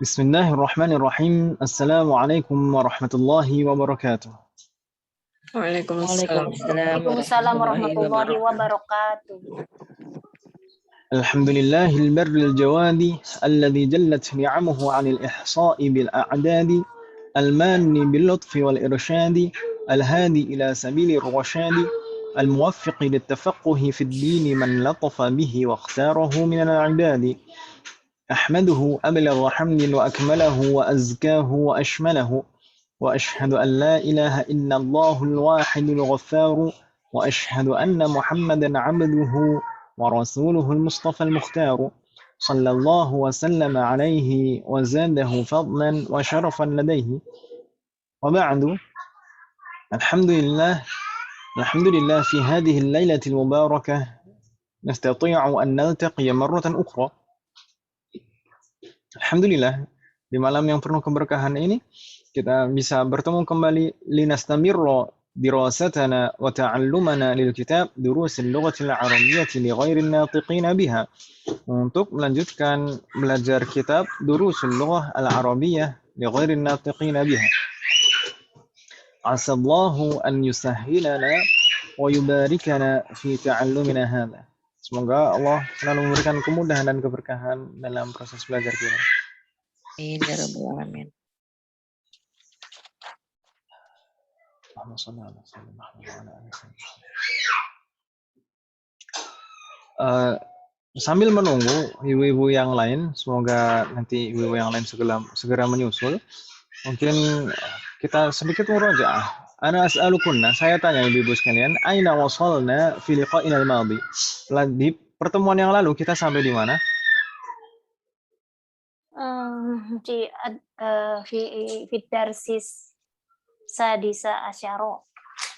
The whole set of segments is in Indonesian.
بسم الله الرحمن الرحيم. السلام عليكم ورحمة الله وبركاته. Waalaikumsalam Waalaikumsalam warahmatullahi wabarakatuh. الحمد لله البر الجواد الذي جلت نعمه عن الإحصاء بالأعداد المان باللطف والإرشاد الهادي إلى سبيل الرشاد الموفق للتفقه في الدين من لطف به واختاره من العباد أحمده أبلغ حمد وأكمله وأزكاه وأشمله وأشهد أن لا إله إلا الله الواحد الغفار وأشهد أن محمدا عبده ورسوله المصطفى المختار صلى الله وسلم عليه وزاده فضلا وشرفا لديه وبعد. الحمد لله في هذه الليلة المباركة نستطيع أن نلتقي مرة أخرى. Alhamdulillah, di malam yang penuh keberkahan ini kita bisa bertemu kembali linastamirra dirasatana wa ta'allumana lil kitab durusil lughatil arabiyyah li ghairil natiqin biha, untuk melanjutkan belajar kitab durusul lughah al arabiyyah li ghairil natiqin biha. Asallahu an yusahhilana wa yubarikana fi ta'allumina hadha. Semoga Allah selalu memberikan kemudahan dan keberkahan dalam proses belajar kita. Amin ya rabbal alamin. Sambil menunggu ibu-ibu yang lain, semoga nanti ibu-ibu yang lain segera menyusul. Mungkin kita sedikit murajaah. Ana as'alukunna, saya tanya ibu-ibu sekalian, aina wasalna fi liqa'ina al-madi? Di pertemuan yang lalu kita sampai di mana? Fi darsis sadisa asyara.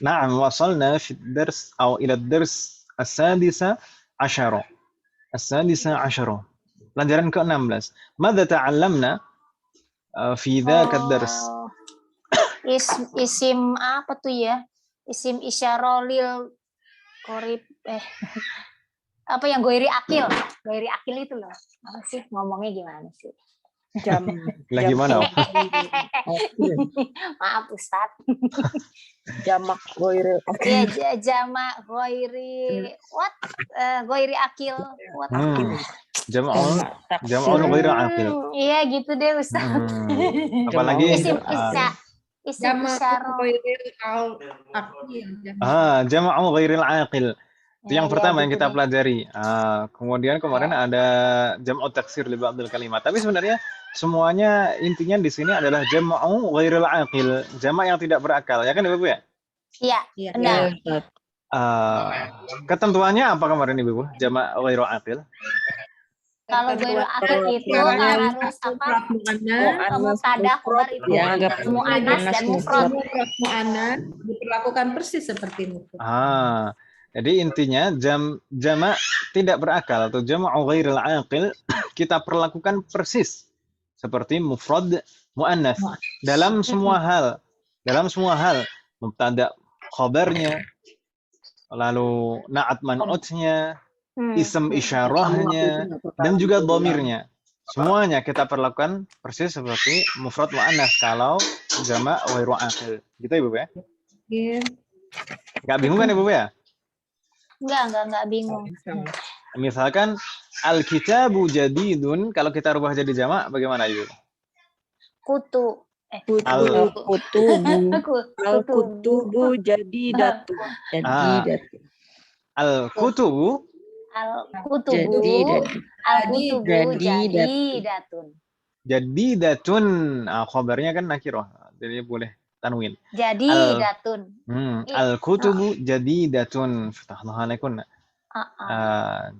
نعم وصلنا في الدرس أو إلى الدرس السادسة عشرة pelajaran ke-16. ماذا تعلمنا في ذاك الدرس؟ Isim apa tuh ya? Isim isyarah lil qorib apa yang goiri akil itu loh. Apa sih ngomongnya gimana sih? Lagi mana? Maaf Ustaz. Jamak ghairil akil. Iya, jamak goiri goiri akil. Jam'un ghairi akil. Iya gitu deh Ustaz. Apalagi isim isyarah ghairil akil. Jam'u ghairil akil. Itu yang pertama yang gitu kita deh. pelajari. Kemudian kemarin ada jam'u taksir li ba'dil kalimat. Tapi sebenarnya semuanya intinya di sini adalah jam'u ghairil aqil, jamak yang tidak berakal, ya kan Ibu ya? Iya, benar. Ketentuannya apa kemarin Ibu? Jamak ghairil aqil? Kalau ghairil aqil itu harus apa? Mubtada, khobar itu muannas dan mufrad. Muannas diperlakukan persis seperti mufrad. Jadi intinya jamak tidak berakal atau jamak ghairil aqil kita perlakukan persis seperti mufrad muannas dalam semua hal, mubtada khabarnya, lalu na'at man'utnya, ism isyarahnya, dan juga dhamirnya. Semuanya kita perlakukan persis seperti mufrad muannas kalau jamak ghairu aqil. Gitu Ibu ya? Iya. Enggak bingung kan Ibu ya? Enggak bingung. Misalkan al-kitabu jadidun, kalau kita rubah jadi jamak bagaimana Ibu? Al-kutubu jadidatu. Al-kutubu jadidatun. Khabarnya kan nakirah, jadi boleh tanwin. Jadidatun. Al-kutubu jadidatun. Fatahna alaikum.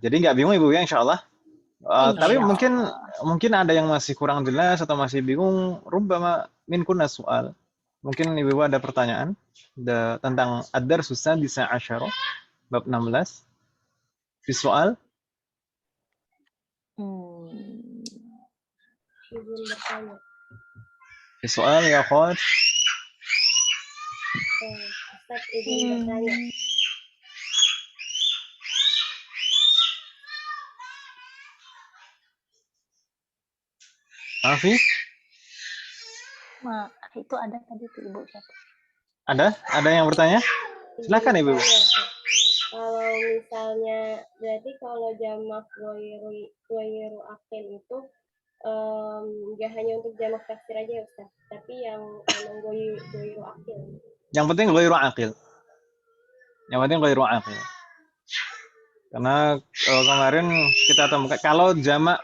Jadi nggak bingung Ibu ya insyaallah. Tapi mungkin ada yang masih kurang jelas atau masih bingung, rubbama minkunna soal. Mungkin Ibu ada pertanyaan tentang ad-darsus sadisa asyara bab 16. Fi soal? Fi soal ya akhwat? Ustaz izin bertanya. Afi, Itu ada tadi tuh Ibu siapa? ada yang bertanya? Silakan Ibu. Kalau misalnya, berarti kalau jamak goiru akil itu nggak hanya untuk jamak taksir aja ya Ustaz, tapi yang emang goiru akil. Yang penting ghairu aqil. Yang penting ghairu aqil. Karena kemarin kita temukan kalau jamak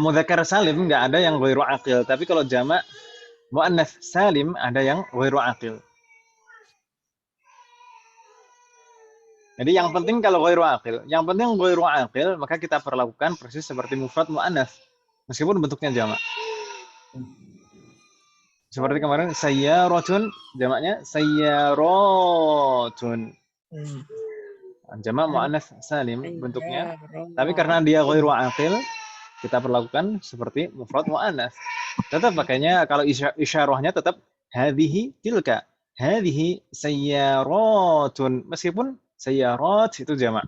mudzakkar salim nggak ada yang ghairu aqil, tapi kalau jamak muannats salim ada yang ghairu aqil. Jadi yang penting kalau ghairu aqil, maka kita perlakukan persis seperti mufrad muannats meskipun bentuknya jamak. Seperti kemarin sayyaratun jamaknya sayyaratun. Jamak muannats salim bentuknya. Tapi karena dia ghairu aqil, kita perlakukan seperti mufrad muannats. Tetap pakainya kalau isyarahnya tetap hadhihi tilka. Hadhihi sayyaratun meskipun sayyarat itu jamak.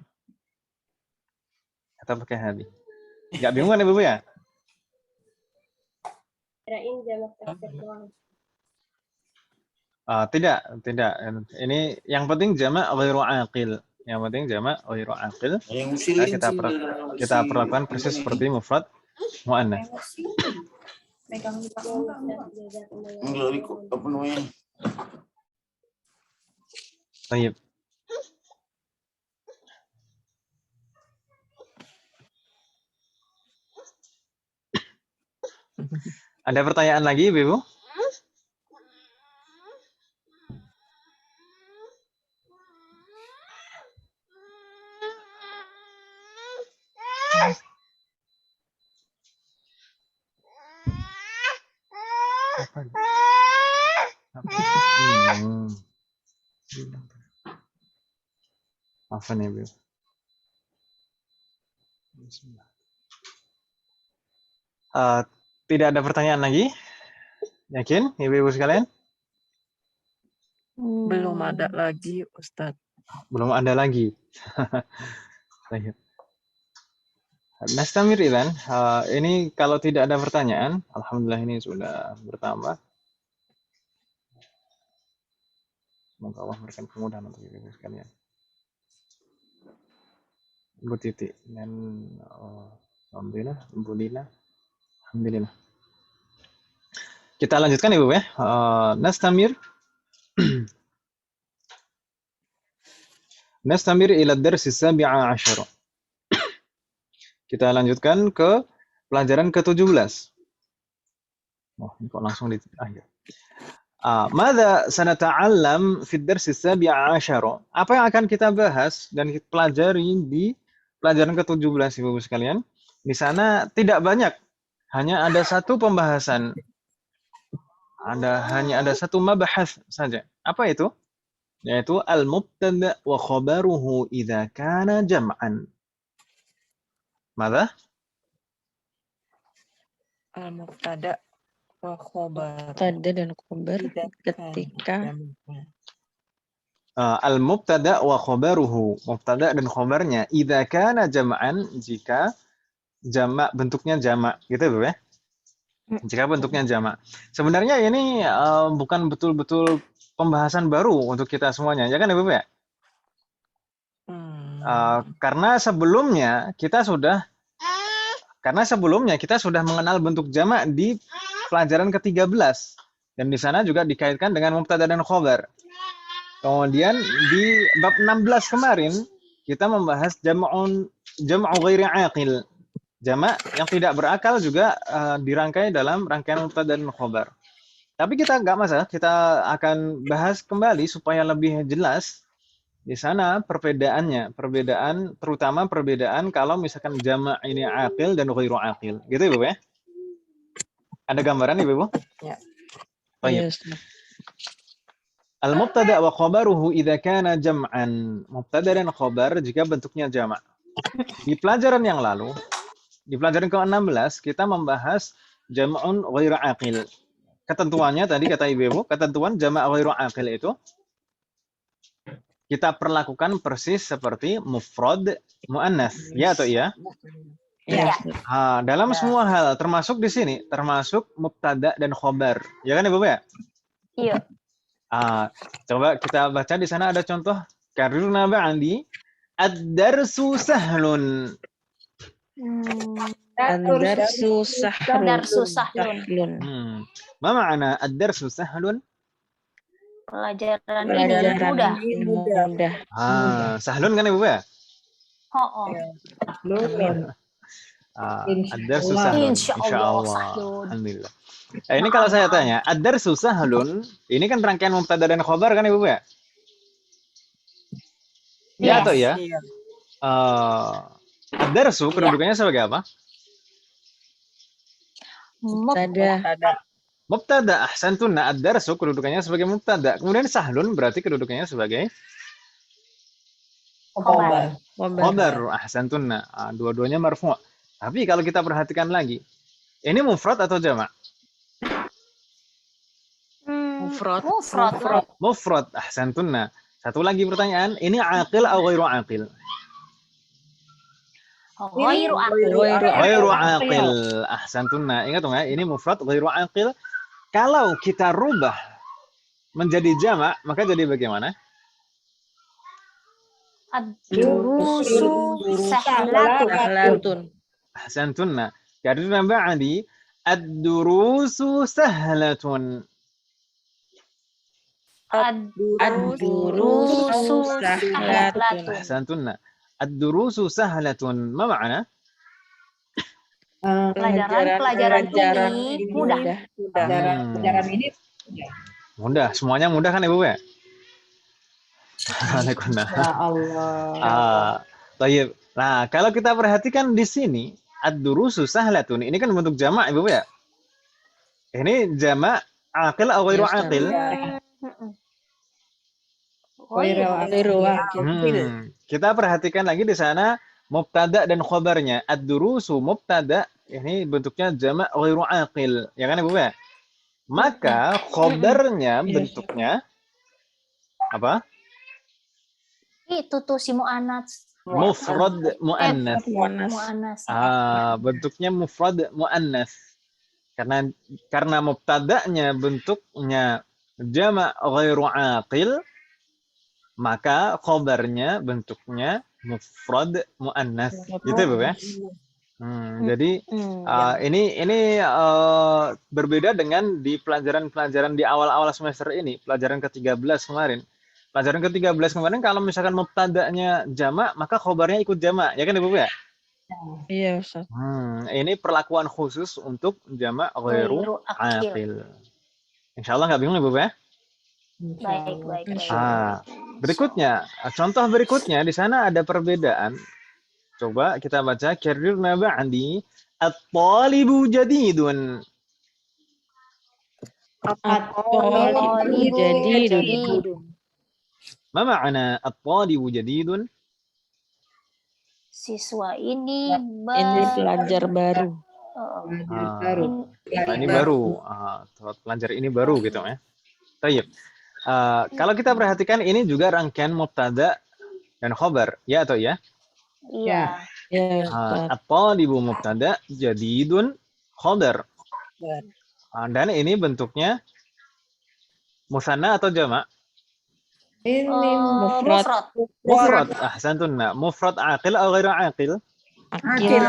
Kita pakai hadhi. Enggak bingung kan Ibu ya? Kirain jamak taksir doang. Tidak. Ini yang penting jamak ghairu aqil. Yang penting jamak ghairu aqil. Kita perlakukan persis seperti mufrad muannats. Baik. Ada pertanyaan lagi, Ibu? Apa nih, Ibu? Tidak ada pertanyaan lagi? Yakin, Ibu-ibu sekalian? Belum ada lagi, Ustadz. Belum ada lagi. Baik. Nastamir Ilan, ini kalau tidak ada pertanyaan, alhamdulillah ini sudah bertambah. Semoga Allah memberikan kemudahan untuk ibu sekalian. Ibu Titi dan alhamdulillah, Ibu Lina, alhamdulillah. Kita lanjutkan Ibu ya. Nastamir ila ad-dars as-sabi'a 'ashar. Kita lanjutkan ke pelajaran ke-17. Oh, ini kok langsung di akhir. Madza sanata'allam fi ad-dars as-sabi'a 'ashar? Apa yang akan kita bahas dan kita pelajari di pelajaran ke-17 Ibu sekalian? Di sana tidak banyak, hanya ada satu pembahasan. Hanya ada satu mabahas saja. Apa itu? Yaitu al-mubtada wa khabaruhu idza kana jam'an. Mada? Al-mubtada wa khobar. Mubtada dan khobar ketika al-mubtada wa khabaruhu. Mubtada dan khobarnya idza kana jam'an jika jamak bentuknya jamak. Gitu Bu ya? Jika bentuknya jamak. Sebenarnya ini bukan betul-betul pembahasan baru untuk kita semuanya. Ya kan Ibu ya? Karena sebelumnya kita sudah mengenal bentuk jamak di pelajaran ke-13 dan di sana juga dikaitkan dengan mubtada dan khobar. Kemudian di bab 16 kemarin kita membahas jam'u ghairi aqil. Jamak yang tidak berakal juga dirangkai dalam rangkaian mubtada dan khobar. Tapi kita nggak masalah, kita akan bahas kembali supaya lebih jelas. Di sana perbedaan terutama perbedaan kalau misalkan jamak ini aqil dan ghairu aqil. Gitu Ibu ya? Ada gambaran Ibu? Ya. Baik. Al-mubtada wa khabaruhu idza kana jam'an. Mubtada dan khabar jika bentuknya jamak. Di pelajaran yang lalu, di pelajaran ke-16 kita membahas jam'un ghairu aqil. Ketentuannya tadi kata Ibu, ketentuan jamak ghairu aqil itu kita perlakukan persis seperti mufrad muannats, ya atau iya? Iya. Dalam semua hal, termasuk di sini, termasuk mubtada dan khobar. Ya kan Ibu ya? Iya. Coba kita baca di sana ada contoh. Karirna ba'di ad-darsu sahlun. Ad-darsu sahlun. Darsu sahlun. Ma ma'ana ad-darsu sahlun? Pelajaran Pelajaran ini mudah. mudah. Sahlun kan Ibu ya? Oh. Ad-darsu sahlun. Insyaallah Insyaallah. sahlun. Alhamdulillah. Ini kalau saya tanya, ad-darsu sahlun, ini kan rangkaian mubtada dan khobar kan Ibu ya? Ya atau ya? Iya. Ad-darsu kedudukannya sebagai apa? Mubtada. Mubtada. Ahsantuna. Ad-darsu kedudukannya sebagai mubtada. Kemudian sahlun berarti kedudukannya sebagai Khobar. khobar. Ahsantuna. Dua-duanya marfu'. Tapi kalau kita perhatikan lagi, ini mufrad atau jamak? Mufrad. Mufrad. Ahsantuna. Satu lagi pertanyaan, ini aqil atau ghairu aqil? Ghairu aqil. Ahsantuna. Ingat dong ya, ini mufrad ghairu aqil. Kalau kita rubah menjadi jamak, maka jadi bagaimana? Ad-durusu sahlatun. Ahsantuna. Karena ba'di ad-durusu sahlatun. Ad-durusu sahlatun. Ahsantuna. Ad-durusu sahlatun. Ma ma'ana? Pelajaran ini mudah. Pelajaran ini Mudah. Semuanya mudah kan Ibu ya? Waalaikumsalam. ya Allah. Baik. Nah, kalau kita perhatikan di sini, ad-durusu sahlatun. Ini kan bentuk jamak Ibu ya? Ini jamak aqil atau ghairu aqil? Kita perhatikan lagi di sana mubtada dan khobarnya. Ad-durusu mubtada, ini bentuknya jamak ghairu aqil. Ya kan Ibu ya? Maka khobarnya bentuknya apa? Itu tuh si mu'annats. Mufrad mu'annas. Mu'annas. Bentuknya mufrad mu'annas. Karena mubtada'nya bentuknya jamak ghairu aqil, maka khobarnya bentuknya mufrad mu'annas. Gitu Bu ya? Jadi ini berbeda dengan di pelajaran-pelajaran di awal-awal semester ini, pelajaran ke-13 kemarin. Pelajaran ke-13 kemarin kalau misalkan mubtada'nya jamak, maka khobarnya ikut jamak. Ya kan Ibu ya? Iya, Ustaz. Ini perlakuan khusus untuk jamak ghairu aqil. Insyaallah nggak bingung Ibu ya? Baik. Berikutnya, contoh berikutnya di sana ada perbedaan. Coba kita baca karirna ba'di at-talibu jadidun. At-talibu jadidun. Ma ma'ana at-talibu jadidun? Siswa ini pelajar baru. Ini baru. Pelajar ini baru gitu ya. Baik. Kalau kita perhatikan ini juga rangkaian mubtada dan khobar, ya atau ya? Iya. At-talibu mubtada, jadidun khobar. Dan ini bentuknya musanna atau jamak? Ini Mufrad. Ahsantuna. Mufrad aqil atau ghairu aqil? Aqil.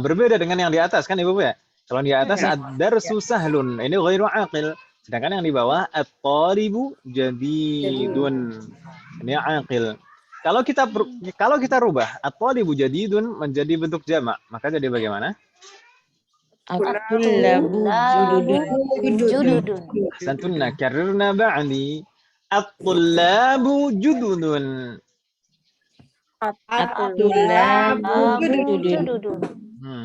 Berbeda dengan yang di atas kan Ibu ya? Kalau di atas ad-darsu sahlun, ini ghairu aqil. Sedangkan yang di bawah at-talibu jadidun. Ini aqil. Kalau kita rubah at-talibu jadidun menjadi bentuk jamak, maka jadi bagaimana? At-tullabu jududun. Ahsantuna. Karirna ba'di at-tullabu jududun. At-tullabu jududun.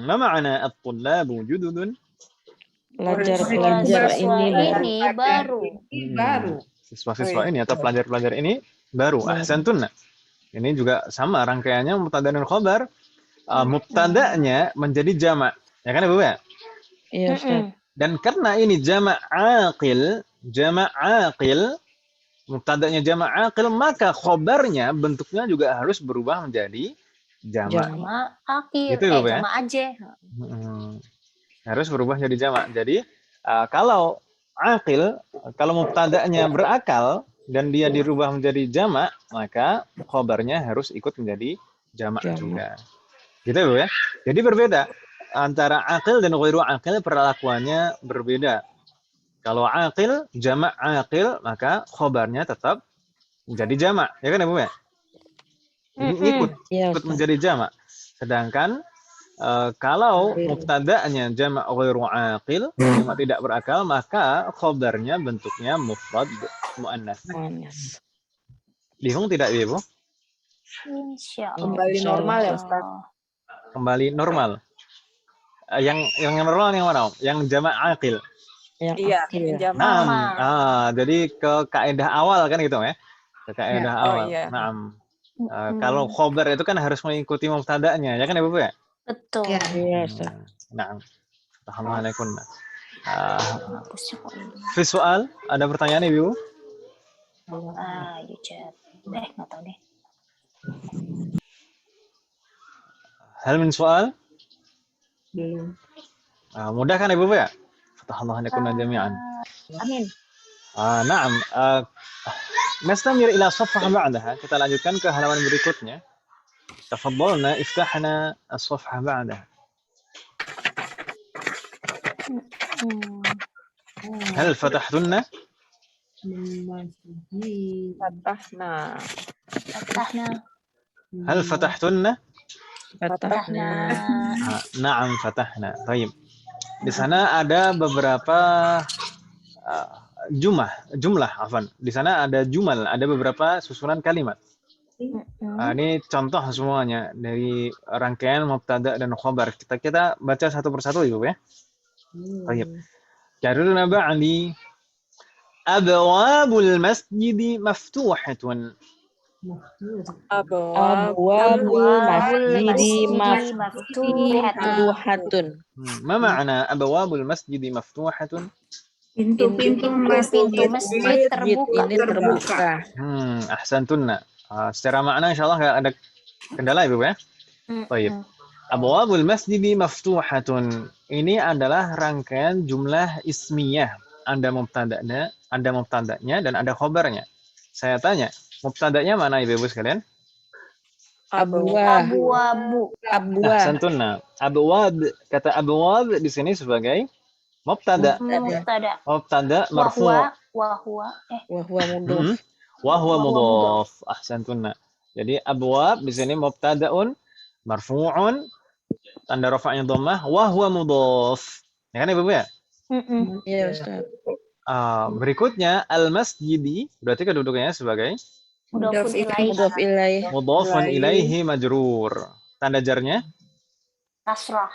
Ma ma'ana at-tullabu jududun? Pelajar-pelajar ini baru. Siswa-siswa ini atau pelajar-pelajar ini baru. Ahsantuna. Ini juga sama rangkaiannya mubtada dan khobar. Mubtada'nya menjadi jamak. Ya kan Ibu ya? Iya, Ustaz. Dan karena ini jamak aqil, mubtada'nya jamak aqil, maka khobarnya bentuknya juga harus berubah menjadi Sama jamak. akil, Gitu ya, Bu, ya? sama aja. Harus berubah jadi jamak. Jadi kalau akil, kalau mubtada'nya berakal dan dia dirubah menjadi jamak, maka khobarnya harus ikut menjadi jamak juga. Gitu ya, Bu, ya? Jadi berbeda antara akil dan ghairu akil, perlakuannya berbeda. Kalau akil, jamak akil, maka khobarnya tetap menjadi jamak. Ya kan ya, Bu, ya? Ikut menjadi jamak. Sedangkan kalau mubtada'nya jamak ghairu aqil, jamak tidak berakal, maka khobarnya bentuknya mufrad muannas. Bingung tidak, Ibu? Insya Allah. Kembali normal ya, Ustaz. Kembali normal. Yang normal yang mana? Yang jamak aqil. Iya, jamak. Jadi ke kaidah awal kan gitu ya. Ke kaidah awal. iya. Naam. Kalau khobar itu kan harus mengikuti mubtada'nya, ya kan ya, Bu, ya? Betul. Iya, Ustaz. Naam. Alhamdulillah. Fi soal, ada pertanyaan Ibu? Di chat. Nggak tahu deh. Hal min soal? Belum. Mudah kan Ibu, ya? Fatahallahu lakunna jami'an. Amin. Naam. Nastamir ila safhah ba'daha. Kita lanjutkan ke halaman berikutnya. Tafadhalna iftahna as-safhah ba'daha. Hal fatahtunna? Fatahna. Hal fatahtunna? Fatahna. Naam, fatahna. Baik. Di sana ada beberapa jumlah, afwan. Di sana ada jumal, ada beberapa susunan kalimat. Ini contoh semuanya dari rangkaian mubtada dan khabar. Kita baca satu persatu, Ibu, ya. Baik. Karena ba'di abwabul masjidi maftuhatun. Abwabul masjidi maftuhatun. Ma ma'na abwabul masjidi maftuhatun? Pintu-pintu masjid terbuka. Ahsantunna. Secara makna insyaallah nggak ada kendala, Ibu, ya. Baik. Abwabul masjidi maftuhatun. Ini adalah rangkaian jumlah ismiyah. Ada mubtada'nya dan ada khobarnya. Saya tanya, mubtada'nya mana, Ibu sekalian? Abwabu. Ahsantunna. Abwab, kata abwab di sini sebagai mubtada. Mubtada marfu'. Wa huwa mudhaf. Wa huwa mudhaf. Ahsantunna. Jadi abwab di sini mubtada'un marfu'un, tanda rafa'nya dhammah, wa huwa mudhaf. Ya kan, Ibu, ya? Iya, Ustaz. Berikutnya al-masjidi berarti kedudukannya sebagai mudhafun ilaih. mudhafun ilaihi majrur. Tanda jarnya Kasrah.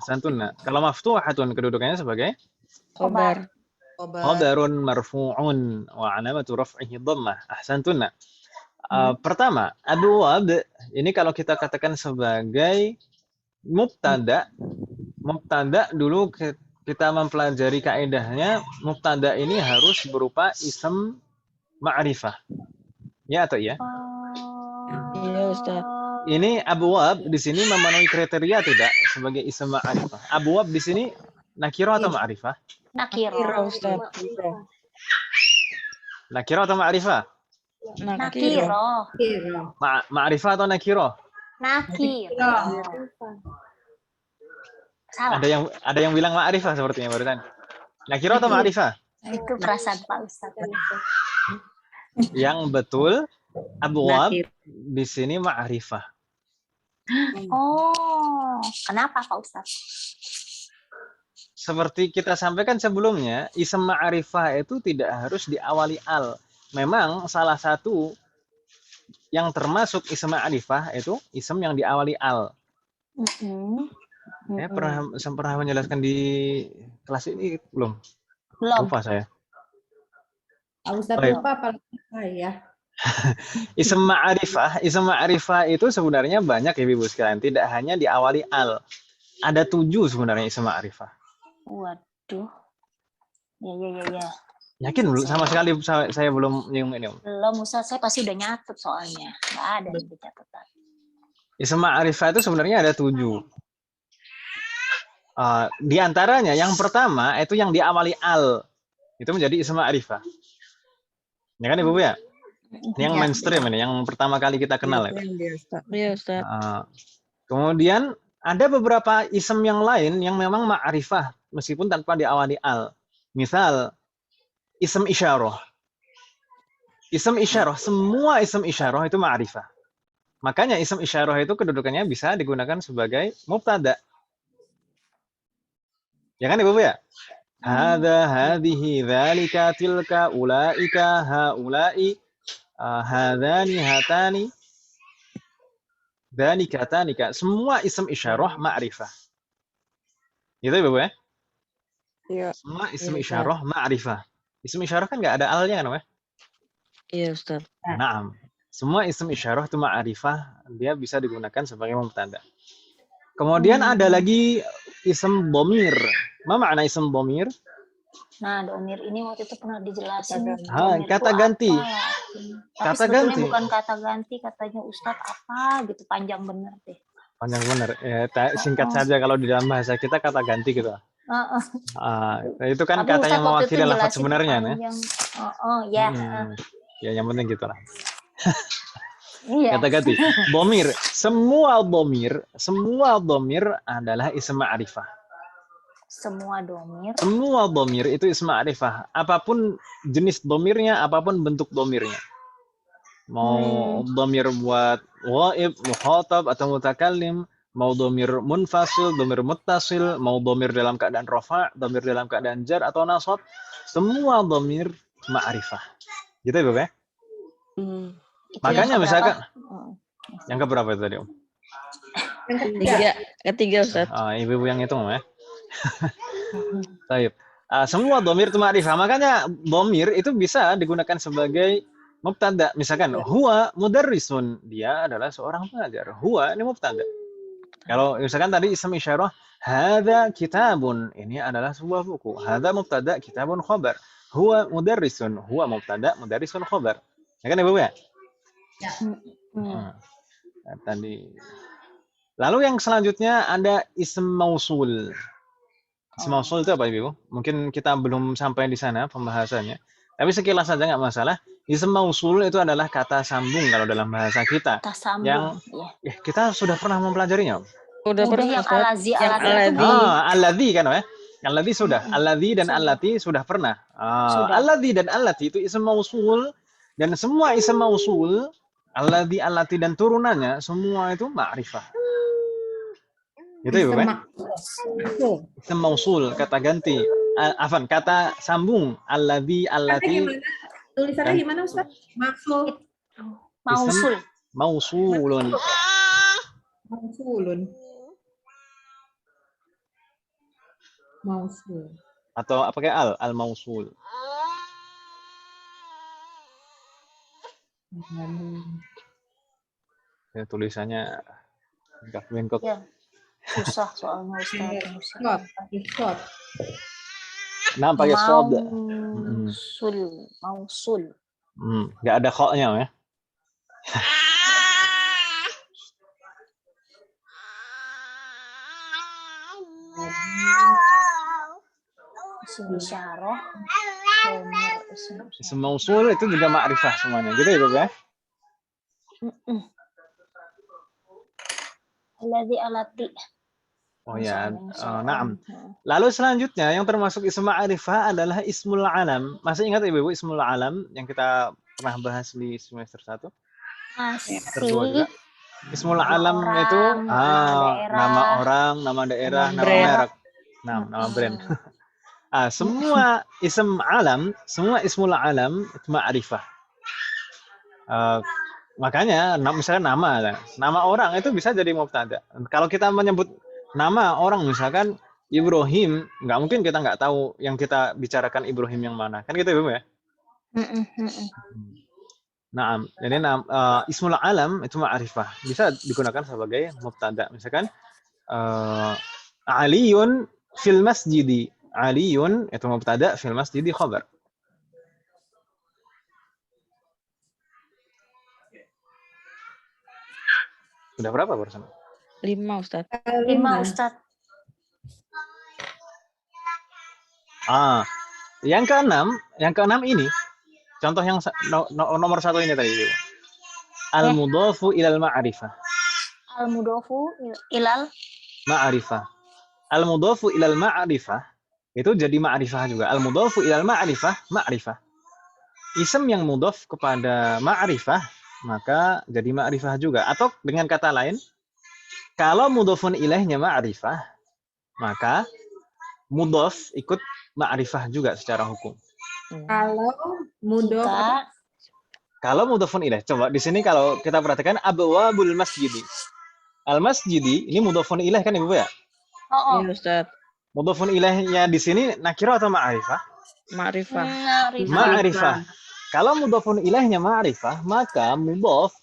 Ahsantunna. Kalau maftuhatun kedudukannya sebagai Khobar. khabarun marfu'un wa alamatu raf'ihi dhammah. Ahsantunna. Pertama, abwab ini kalau kita katakan sebagai mubtada dulu kita mempelajari kaidahnya, mubtada ini harus berupa ism ma'rifah. Ya atau ya? Iya, Ustaz. Ini abwab di sini memenuhi kriteria tidak sebagai ism ma'rifah? Abwab di sini nakirah atau ma'rifah? Nakirah, Ustaz. Nakirah atau ma'rifah? Nakirah. Ma'rifah atau nakirah? Nakirah. Salah. Ada yang bilang ma'rifah sepertinya barusan. Nakirah atau ma'rifah? Itu perasaan Pak Ustadz. Yang betul abwab di sini ma'rifah. Oh, kenapa Pak Ustadz? Seperti kita sampaikan sebelumnya, ism ma'rifah itu tidak harus diawali al. Memang salah satu yang termasuk ism ma'rifah itu ism yang diawali al. Saya pernah menjelaskan di kelas ini belum? Lupa saya. Ustaz lupa paling ya. Ism ma'rifah itu sebenarnya banyak ya Ibu sekalian, tidak hanya diawali al. Ada 7 sebenarnya ism ma'rifah. Waduh. Ya. Yakin belum? Sama sekali saya belum nyinggung ini. Belum, Ustaz. Saya pasti udah nyatet soalnya. Nggak ada di catatan. Isim ma'rifah itu sebenarnya ada 7. Di antaranya yang pertama itu yang diawali al. Itu menjadi isim ma'rifah. Ya kan Ibu ya? Ini yang Ya. mainstream ini, yang pertama kali kita kenal ya. Iya, Ustaz. Kemudian ada beberapa isim yang lain yang memang ma'rifah meskipun tanpa diawali al. Misal isim isyarah. Isim isyarah, semua isim isyarah itu ma'rifah. Makanya isim isyarah itu kedudukannya bisa digunakan sebagai mubtada. Ya kan Ibu ya? Hadza, hadhihi, dzalika, tilka, ulaika, haula'i, hadzani, hatani, dzalika, tanika. Semua isim isyarah ma'rifah. Gitu Ibu ya? Iya. Semua isim Iya, isyarah ma'rifah. Isim isyarah kan nggak ada alnya kan, Iya, Ustaz. Naam. Semua isim isyarah itu ma'rifah, dia bisa digunakan sebagai mubtada. Kemudian ada lagi isim dhamir. Ma makna isim dhamir? Nah, domir ini waktu itu pernah dijelasin. Kata ganti. Tapi Kata sebetulnya ganti. bukan kata ganti, katanya Ustadz apa gitu, panjang bener deh. Panjang bener. Ya, singkat saja kalau di dalam bahasa kita kata ganti gitu. Itu kan Tapi kata Ustadz yang waktu itu mewakili lafaz jelasin sebenarnya. panjang. Ya. Ya, yang penting gitulah. Iya. Kata ganti. Dhamir. Semua dhamir adalah isim ma'rifah. Semua domir. Semua dhamir itu isim ma'rifah. Apapun jenis dhamirnya, apapun bentuk dhamirnya. Mau dhamir buat ghaib, mukhatab atau mutakallim, mau dhamir munfasil, dhamir muttasil, mau dhamir dalam keadaan rafa', dhamir dalam keadaan jar atau nasab, semua dhamir ma'rifah. Gitu ya, Bapak ya? Makanya misalkan yang keberapa itu tadi, Om? Ketiga, Ustaz. Ibu-ibu yang hitung ya. Baik. Semua dhamir itu ma'rifah. Makanya dhamir itu bisa digunakan sebagai mubtada. Misalkan huwa mudarrisun, dia adalah seorang pengajar. Huwa ini mubtada. Kalau misalkan tadi isim isyarah, hadza kitabun, ini adalah sebuah buku. Hadza mubtada, kitabun khabar. Huwa mudarrisun, huwa mubtada, mudarrisun khabar. Ya kan Ibu ya? Ya. Tadi. Lalu yang selanjutnya ada isim mausul. Isim mausul itu apa Ibu? Mungkin kita belum sampai di sana pembahasannya. Tapi sekilas saja nggak masalah. Isim mausul itu adalah kata sambung kalau dalam bahasa kita. Kata sambung. Yang kita sudah pernah mempelajarinya. Udah pernah, yang alazi, alladzi kan ya? Alladzi sudah. Alladzi dan allati sudah pernah. Alladzi dan allati itu isim mausul, dan semua isim mausul, alladzi, allati dan turunannya semua itu ma'rifah. Gitu ya, Bapak? Isim mausul, kata ganti. Kata sambung, alladzi, allati. Tulisannya gimana, Ustaz? Mausul. Mausulun. Mausul. Atau pakai al-mausul. Ya, tulisannya bengkok. Ya, susah soalnya Ustaz. Nah, pakai shod. Mausul. Nggak ada kho-nya ya. Isim isyarah. Isim mausul itu juga ma'rifah semuanya. Gitu ya, Bapak ya? Alladzi, allati. Oh ya, naam. Lalu selanjutnya yang termasuk isim ma'rifah adalah ismul alam. Masih ingat Ibu ismul alam yang kita pernah bahas di semester 1? Masih. Juga. Ismul alam itu nama orang, nama daerah, nama merek. Nama brand. Semua ism alam, semua ismul alam itu ma'rifah. Makanya misalkan nama orang itu bisa jadi mubtada. Kalau kita menyebut nama orang misalkan Ibrahim, nggak mungkin kita nggak tahu yang kita bicarakan Ibrahim yang mana. Kan gitu ya, ya? Nah, jadi ismul alam itu ma'rifah. Bisa digunakan sebagai mubtada. Misalkan Aliyun fil masjidi. Aliyun itu mubtada, fil masjidi khabar. Sudah berapa barusan? 5 Ustaz. 5 Ustaz. Yang keenam ini contoh yang nomor 1 ini tadi. Al-mudhafu ilal ma'rifah. Al-mudhafu ilal ma'rifah. Al-mudhafu ilal ma'rifah itu jadi ma'rifah juga. Al-mudhafu ilal ma'rifah, ma'rifah. Ism yang mudhaf kepada ma'rifah maka jadi ma'rifah juga. Atau dengan kata lain, kalau mudhafun ilaihnya ma'rifah, maka mudhaf ikut ma'rifah juga secara hukum. Kalau mudhafun ilaih, coba di sini kalau kita perhatikan abwabul masjidi. Al-masjidi ini mudhafun ilaih kan Ibu ya? Iya Ustaz. Mudhafun ilaihnya di sini nakirah atau ma'rifah? Ma'rifah. Ma'rifah. Kalau mudhafun ilaihnya ma'rifah, maka mudhaf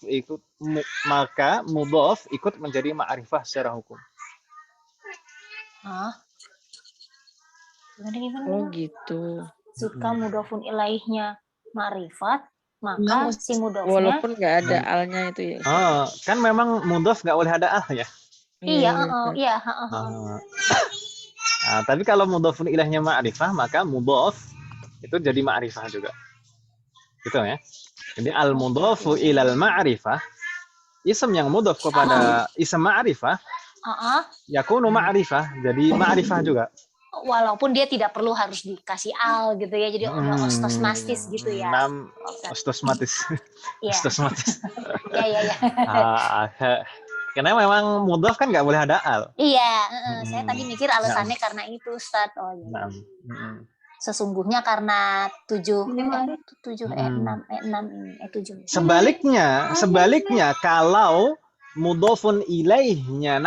ikut menjadi ma'rifah secara hukum. Gimana? Oh gitu. Jika mudhafun ilaihnya ma'rifat, maka si mudhafnya Walaupun nggak ada alnya itu ya. Kan memang mudhaf nggak boleh ada al ya. Iya. Tapi kalau mudhafun ilaihnya ma'rifah, maka mudhaf itu jadi ma'rifah juga. Gitu ya. Jadi al-mudhafu ilal ma'rifah, ism yang mudhaf kepada ism ma'rifah, yakunu ma'rifah, jadi ma'rifah juga. Walaupun dia tidak perlu harus dikasih al gitu ya, jadi udah ostosmastis gitu ya. Ostosmatis. Iya. Ostosmatis. Iya. Karena memang mudhaf kan nggak boleh ada al. Iya, saya tadi mikir alasannya karena itu Ustaz. Oh iya. Sesungguhnya karena 7 Sebaliknya kalau mudhafun ilaihnya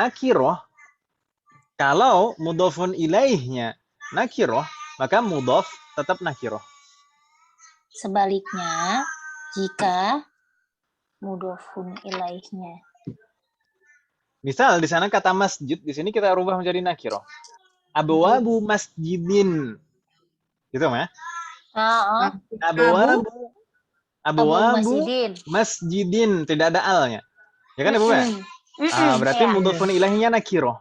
nakirah, maka mudhaf tetap nakirah. Sebaliknya jika mudhafun ilaihnya. Misal di sana kata masjid, di sini kita rubah menjadi nakirah. Abwabu masjidin. Gitu ya? Abwabu masjidin, tidak ada alnya. Ya kan Ibu ya? Berarti mudhafun ilaihnya nakirah.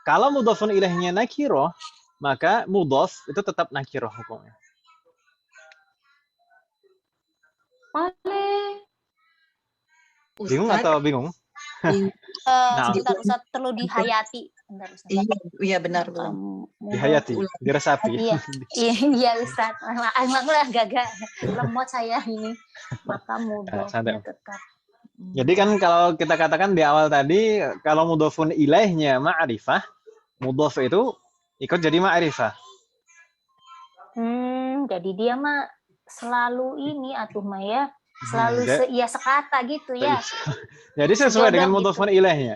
Kalau mudhafun ilaihnya nakirah, maka mudhaf itu tetap nakirah hukumnya. Bingung atau bingung? Sebentar Ustaz, perlu dihayati. Iya benar. Dihayati, diresapi. Iya Ustaz. Alhamdulillah gagak lemot saya ini. Maka mudhafnya tetap. Jadi kan kalau kita katakan di awal tadi, kalau mudhafun ilaihnya ma'rifah, mudhaf itu ikut jadi ma'rifah. Jadi dia mah selalu ini atuh Maya, selalu sekata gitu ya. Jadi sesuai dengan mudhafun ilaihnya.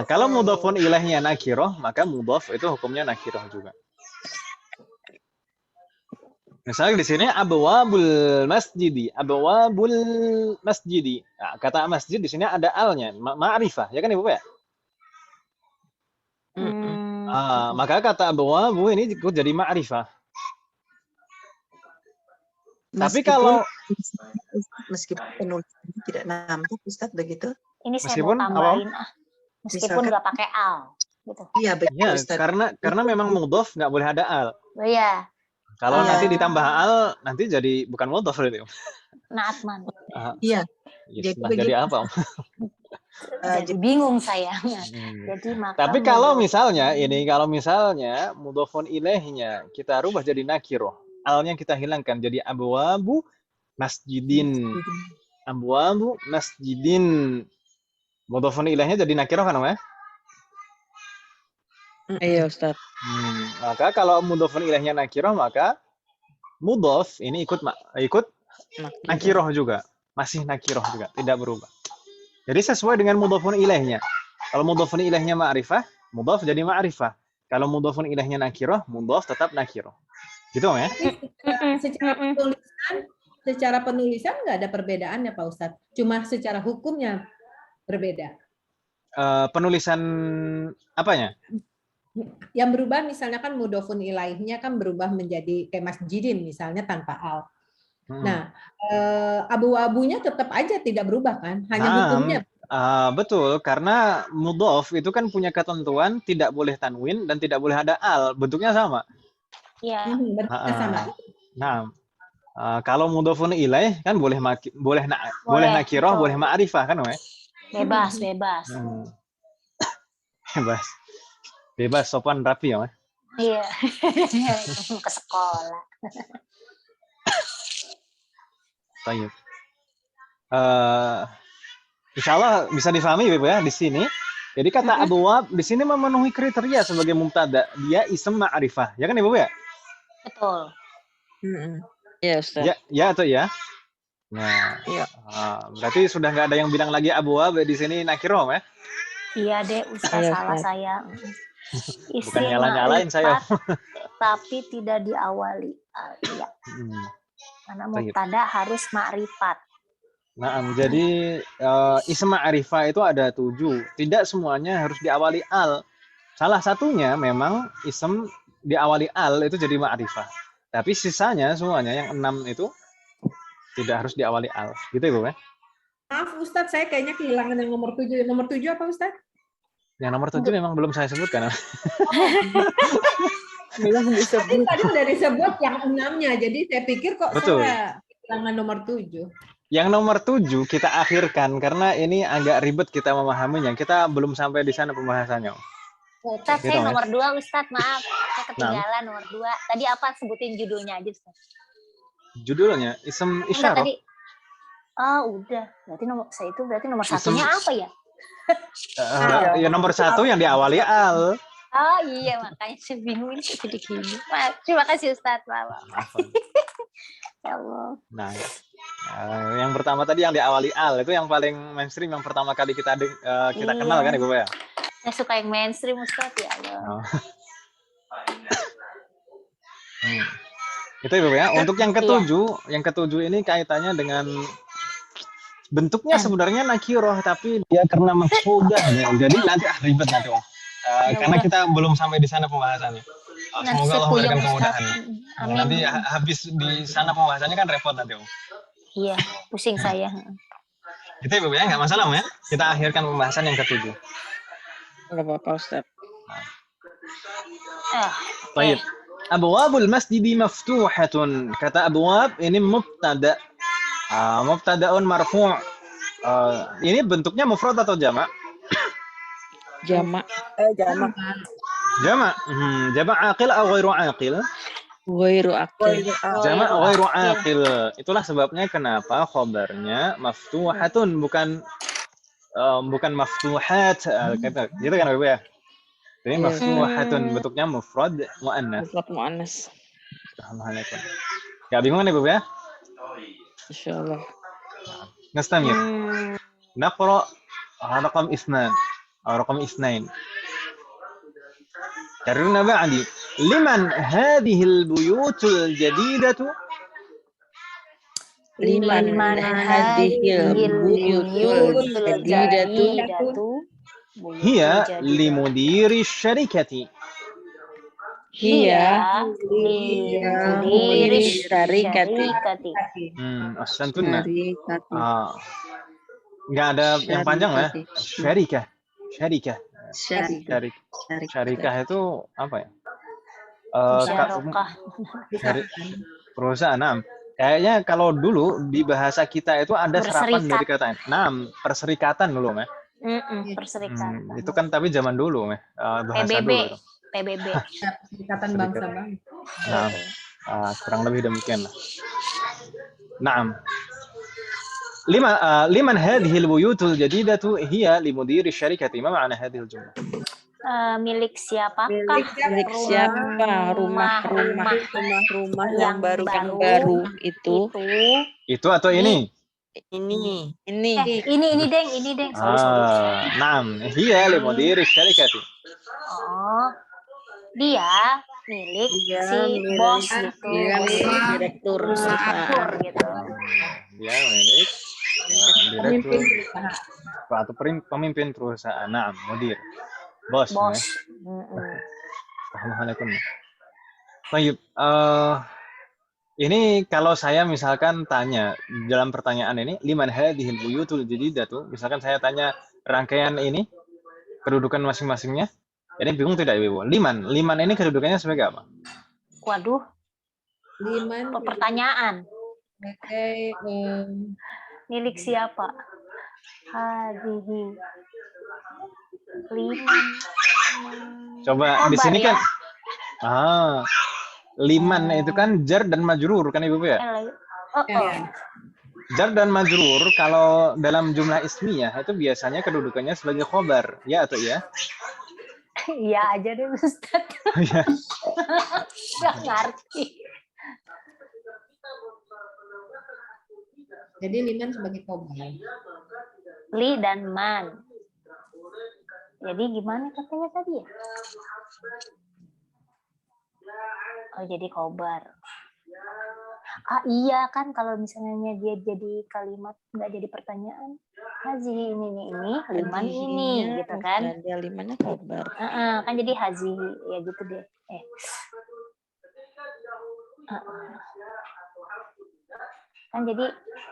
Kalau mudhafun ilaihnya nakirah, maka mudhaf itu hukumnya nakirah juga. Misalnya di sini abwabul masjidi. Nah, kata masjid di sini ada alnya, ma'rifah, ya kan Ibu ya? Maka kata abwabu ini ikut jadi ma'rifah. Tapi kalau meskipun penulisan tidak nampak Ustaz begitu. Ini saya mau tambahin meskipun nggak pakai al gitu. Iya betul Ustaz. Karena memang mudhaf nggak boleh ada al. Oh iya. Kalau nanti ditambah al, nanti jadi bukan mudhaf itu. Naatman. Iya. Jadi apa? Jadi bingung saya. Jadi tapi kalau misalnya mudhafun ilaihnya kita rubah jadi nakirah, alnya kita hilangkan jadi abwabu masjidin. Mudhafun ilaihnya jadi nakirah kan, Mas? Iya Ustaz. Maka kalau mudhafun ilaihnya nakirah, maka mudhaf ini ikut nakirah juga. Masih nakirah juga, tidak berubah. Jadi sesuai dengan mudhafun ilaihnya. Kalau mudhafun ilaihnya ma'rifah, mudhaf jadi ma'rifah. Kalau mudhafun ilaihnya nakirah, mudhaf tetap nakirah. Gitu ya? Secara penulisan nggak ada perbedaannya Pak Ustadz. Cuma secara hukumnya berbeda. Penulisan apanya? Yang berubah misalnya kan mudhafun ilaihnya kan berubah menjadi kayak masjidin misalnya tanpa al. Nah, abu-abunya tetap aja tidak berubah kan? Hanya hukumnya. Betul, karena mudhof itu kan punya ketentuan tidak boleh tanwin dan tidak boleh ada al, bentuknya sama. Iya. Bentuknya sama. Nah, kalau mudhofun ilaih kan boleh boleh nakirah, betul. boleh ma'rifah kan, Weh? Bebas. Bebas. Bebas, sopan, rapi ya, Weh? Iya. Ke sekolah. Baik. Insya Allah bisa difahami Ibu ya di sini. Jadi kata abwab di sini memenuhi kriteria sebagai mubtada. Dia ism ma'rifah. Ya kan Ibu ya? Betul. Ya Ustaz. Ya atau ya? Nah, Iya. Berarti sudah nggak ada yang bilang lagi abwab di sini nakiroh ya? Iya deh, Ustaz, Iya, salah Ustaz. saya. Bukan nyala-nyalain saya. Tapi tidak diawali. Iya. Karena mubtada harus ma'rifat. Nah, jadi ism ma'rifah itu ada 7. Tidak semuanya harus diawali al. Salah satunya memang ism diawali al itu jadi ma'rifah. Tapi sisanya semuanya yang 6 itu tidak harus diawali al. Gitu Ibu ya? Maaf Ustadz, saya kayaknya kehilangan yang nomor 7. Nomor 7 apa Ustadz? Yang nomor 7 memang belum saya sebutkan. Belum disebut. Tadi udah disebut yang 6-nya, jadi saya pikir kok Betul. saya kehilangan nomor 7. Yang nomor 7 kita akhirkan karena ini agak ribet kita memahaminya. Kita belum sampai di sana pembahasannya. Ustaz, Gitu, saya ya? nomor 2, Ustaz, maaf. Saya ketinggalan nomor 2. Tadi apa? Sebutin judulnya aja, Ustaz. Judulnya ism Enggak, isyarah. tadi. Udah. Berarti berarti nomor satunya apa ya? Ya nomor 1 yang diawali al. Oh iya, makanya saya bingung ini kok jadi gini. Terima kasih Ustaz. Ya Allah. Nah, yang pertama tadi yang diawali al itu yang paling mainstream, yang pertama kali kita kenal kan Ibu ya? Saya suka yang mainstream Ustaz, ya Allah. Itu Ibu ya. Untuk yang ketujuh ini kaitannya dengan bentuknya sebenarnya nakiroh tapi dia karena mafsudah ya. Jadi nanti ribet nanti Om. Karena kita belum sampai di sana pembahasannya. Semoga Allah memberikan kemudahan. Nanti habis di sana pembahasannya kan repot nanti Om. Iya, pusing saya. Itu Ibu ya, nggak masalah Om ya. Kita akhirkan pembahasan yang ketujuh. Enggak apa-apa Ustaz. Baik. Abwabul masjidi maftuhatun. Kata abwab ini mubtada. Mubtadaun marfu'. Ini bentuknya mufrad atau jamak? Jamak. Jamak. Jamak. Jamak aqil atau ghairu aqil? Ghairu aqil. Jamak ghairu aqil. Itulah sebabnya kenapa khabarnya maftuhatun bukan maftuhat. Gitu kan Ibu ya? Jadi maftuhatun bentuknya mufrad muannas. Mufrad muannas. Assalamualaikum. Enggak bingung kan Ibu ya? Insyaallah. نستمر نقرأ رقم 2 أو رقم 2 كررنا بعدي لمن هذه البيوت الجديدة Liman hadhil buyutul jadidatu هي لمدير الشركة hiya Mudiri syarikati. أحسنتن. Syarikati. Nggak ada yang panjang lah. Syarikah. Syarikah itu apa ya? Perusahaan. Nah, kayaknya kalau dulu di bahasa kita itu ada serapan dari kata. Nah, perserikatan dulu, Meh. Perserikatan. Itu kan tapi zaman dulu, Meh. Bahasa PBB. dulu. PBB. Perserikatan bangsa-bangsa. Nah, kurang lebih demikian lah. Naam. Liman hadhil buyutul jadidatu hiya limudiri syarikati. Ma ma'na hadhil jumlah? Milik siapakah? Milik siapa rumah-rumah yang baru itu? Itu atau ini? Ini. Ini Deng. Naam, hiya limudiri syarikati. Oh. Dia milik si bos gitu. Dia milik direktur perusahaan gitu. Dia milik direktur Pemimpin atau pemimpin perusahaan. Naam, mudir. Bos. Assalamualaikum. Baik, ini kalau saya misalkan tanya dalam pertanyaan ini, liman hadhil buyutul jadidatu, misalkan saya tanya rangkaian ini kedudukan masing-masingnya? Ini bingung tidak Ibu? Liman ini kedudukannya sebagai apa? Waduh, Liman pertanyaan. sebagai Milik siapa? Hadhihi. Liman. Coba di Khobar sini ya? kan liman itu kan jar dan majrur kan Ibu ya? Jar dan majrur kalau dalam jumlah ismiyah itu biasanya kedudukannya sebagai khobar, ya atau ya? Iya aja deh Ustaz. Ya. Nggak ngerti. jadi liman sebagai khobar. Li dan man. Jadi gimana katanya tadi ya? Oh jadi khobar. Iya kan kalau misalnya dia jadi kalimat nggak jadi pertanyaan. Hazihi ini liman ini gitu kan? Dia limannya khobar. Kan jadi hazihi ya gitu deh. Kan jadi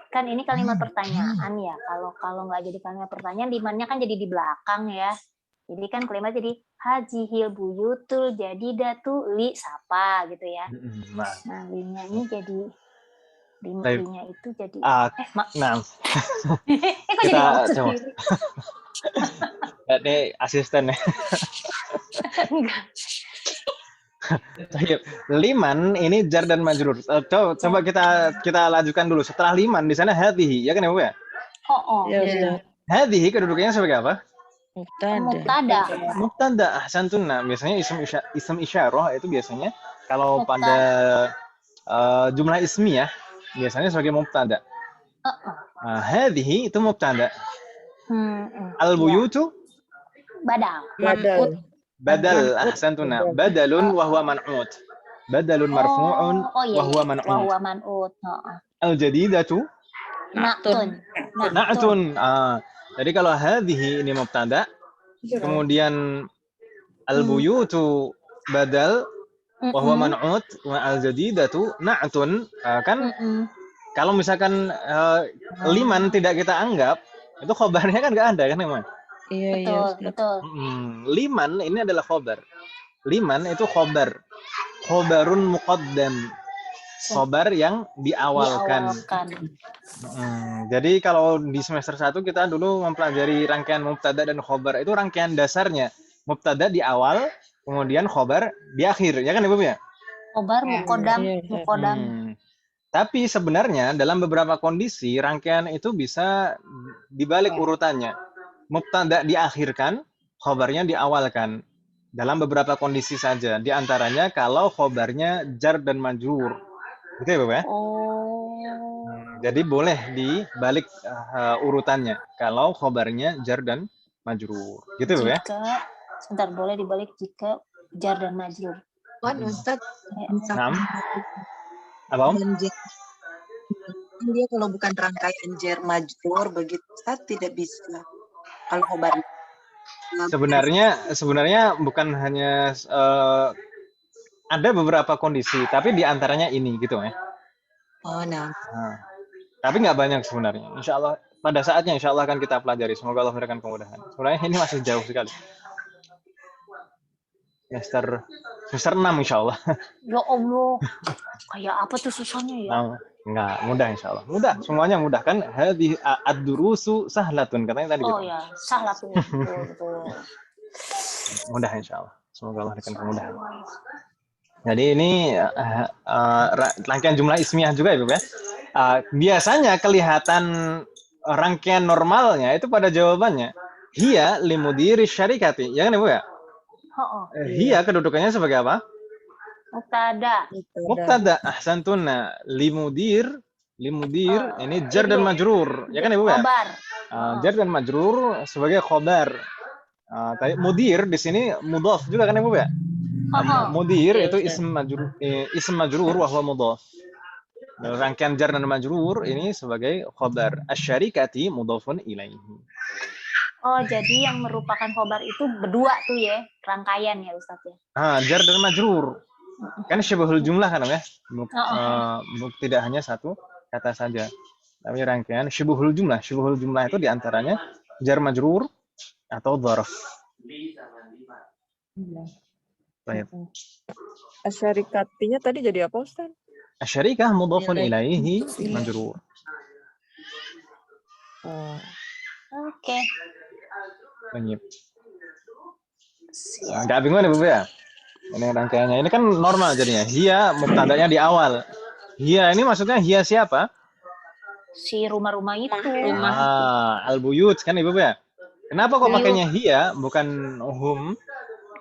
kan ini kalimat pertanyaan ya. Kalau nggak jadi kalimat pertanyaan, limannya kan jadi di belakang ya. Jadi kan kalimat jadi hajihil buyutul jadi datu li sapa gitu ya. Nah linya ini jadi linya itu jadi nah kok jadi ngomong sendiri? Ini asisten ya. Enggak. Liman ini jar dan majrur. Coba kita lanjutkan dulu. Setelah liman di sana hadhihi, ya kan Ibu ya? Ya Ustaz. Hadhihi kedudukannya sebagai apa? Mubtada. Ahsantunna. Biasanya ism isyarah itu biasanya kalau pada jumlah ismiyah biasanya sebagai mubtada. Hadhihi itu mubtada. Al-buyutu badal. Ahsantuna. Badalun wa huwa man'ut. Badalun marfu'un wa huwa man'ut. Al-jadidatu na'tun. Jadi kalau hadhihi ini mubtada, kemudian al-buyutu badal wa huwa man'ut wa al-jadidatu na'tun, kan kalau misalkan liman tidak kita anggap, itu khobarnya kan nggak ada kan Iman? Iya, betul. Liman ini adalah khobar. Liman itu khobar. Khobarun muqaddam. Khobar yang diawalkan. Jadi kalau di semester 1 kita dulu mempelajari rangkaian mubtada dan khobar. Itu rangkaian dasarnya. Mubtada di awal, kemudian khobar di akhir. Ya kan Ibu ya? Khobar muqaddam. Tapi sebenarnya dalam beberapa kondisi rangkaian itu bisa dibalik urutannya. Mubtada diakhirkan, khobarnya diawalkan. Dalam beberapa kondisi saja. Di antaranya kalau khobarnya jar dan majrur. Gitu ya, Bapak ya? Jadi boleh dibalik urutannya. Kalau khobarnya jar dan majrur. Gitu Bapak ya? Sebentar, boleh dibalik jika jar dan majrur. Ustaz, apa Om? Dia kalau bukan rangkaian jar majrur begitu Ustaz tidak bisa. Kalau khobar sebenarnya bukan hanya ada beberapa kondisi, tapi diantaranya ini gitu ya. Tapi nggak banyak sebenarnya. Insya Allah pada saatnya insya Allah akan kita pelajari. Semoga Allah memberikan kemudahan. Sebenarnya ini masih jauh sekali. Semester 6 insya Allah. Ya Allah, kayak apa tuh susahnya ya? Enggak, mudah insya Allah. Mudah, semuanya mudah kan. Hadhi ad-durusu sahlatun katanya tadi. Oh ya, sahlatun. Betul. Mudah insya Allah. Semoga Allah memberikan kemudahan. Jadi ini rangkaian jumlah ismiyah juga ya, Bu ya. Biasanya kelihatan rangkaian normalnya itu pada jawabannya. Hiya limudiri syarikati. Ya kan Ibu ya? Hiya kedudukannya sebagai apa? Mubtada. Ahsantuna. Limudir ini jar dan majrur. Ya kan Ibu ya? Jar dan majrur sebagai khobar. Mudir di sini mudhaf juga kan Ibu ya? Mudir itu ism majrur wa huwa mudhaf. Rangkaian jar dan majrur ini sebagai khobar. Asy-syarikati mudhafun ilaihi. Oh, jadi yang merupakan khobar itu berdua tuh ya, rangkaian ya Ustaz ya? Jar dan majrur. Kan syibhul jumlah kan ya? Tidak hanya satu kata saja. Tapi rangkaian syibhul jumlah. Syibhul jumlah itu diantaranya jar majrur atau dzarf. Baik. Asyarikatinya tadi jadi apa, Ustaz? Asyarikah mudhafun Nilai. ilaihi majrur. Oke. Baik. Enggak bingung nih Bu ya? Ini rangkaiannya. Ini kan normal jadinya. Hiya mubtada'nya di awal. Hiya ini maksudnya hiya siapa? Si rumah-rumah itu. Al-buyut kan Ibu ya? Kenapa kok pakainya hiya bukan hum?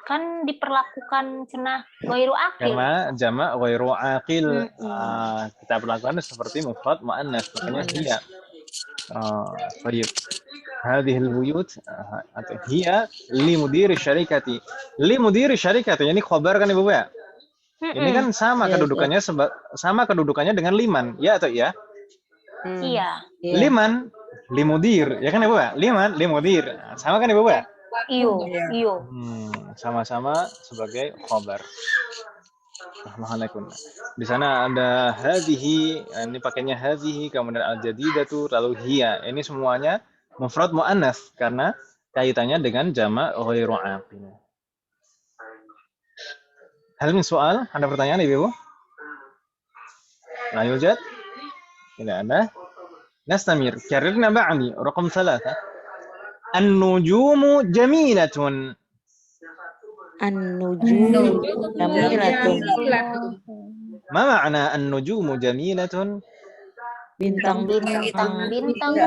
Kan diperlakukan cenah ghairu aqil. Karena jamak ghairu aqil. Kita perlakukan seperti mufrad muannas, makanya hiya. Baik. هذه البيوت atau hiya li mudiri syarikati. Li mudiri syarikati ini khabar kan Ibu ya? Ini kan sama kedudukannya dengan liman, ya atau ya? Iya. Liman, limudir, ya kan Ibu ya? Liman, limudir. Sama kan Ibu ya? Iyo. Sama-sama sebagai khabar. Assalamualaikum. Di sana ada hadhihi, ini pakainya hadhihi, kemudian al-jadidatu, lalu hiya. Ini semuanya mufrad muannas karena kaitannya dengan jamak ghairu aqil. Hal min soal? Ada pertanyaan Ibu? La yujad? Tidak ada. Nastamir. Karirna ba'di. Raqam 3. An-nujumu jamilatun. An-nujumu jamilatun. Ma ma'na an-nujumu jamilatun? Bintang-bintang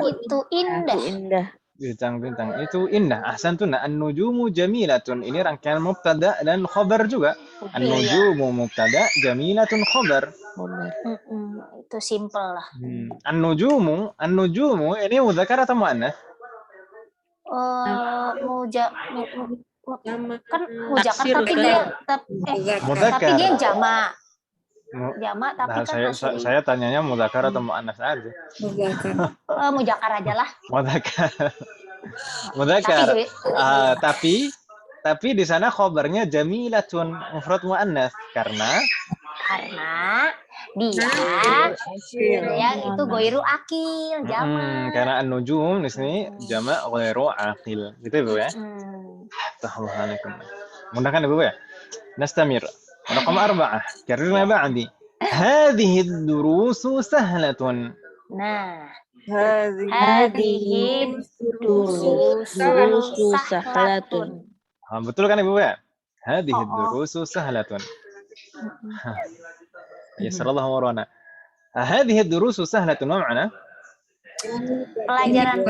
itu indah. Bintang-bintang itu indah. Ahsantuna. An-nujumu jamilatun. Ini rangkaian mubtada dan khabar juga. An-nujumu mubtada, jamilatun khabar. Itu simple lah. An-nujumu ini muzakkar atau muannas? Kan muzakkar tapi dia jamak. Jamak tapi kan saya tanyanya muzakkar atau muannas aja. Muzakkar aja lah. Muzakkar. Tapi di sana khabarnya jamilatun mufrad muannas karena dia itu ghairu aqil, jamak. Karena an-nujum di sini jamak ghairu aqil. Gitu Ibu ya? Assalamualaikum. Mudah kan Ibu ya? Nastamir. رقم 4 كررنا بعدي هذه الدروس سهلة. هذه الدروس سهلة. Betul kan Ibu ya? هذه الدروس سهلة. يسر الله أمورنا. هذه الدروس سهلة ما معنى؟ Pelajaran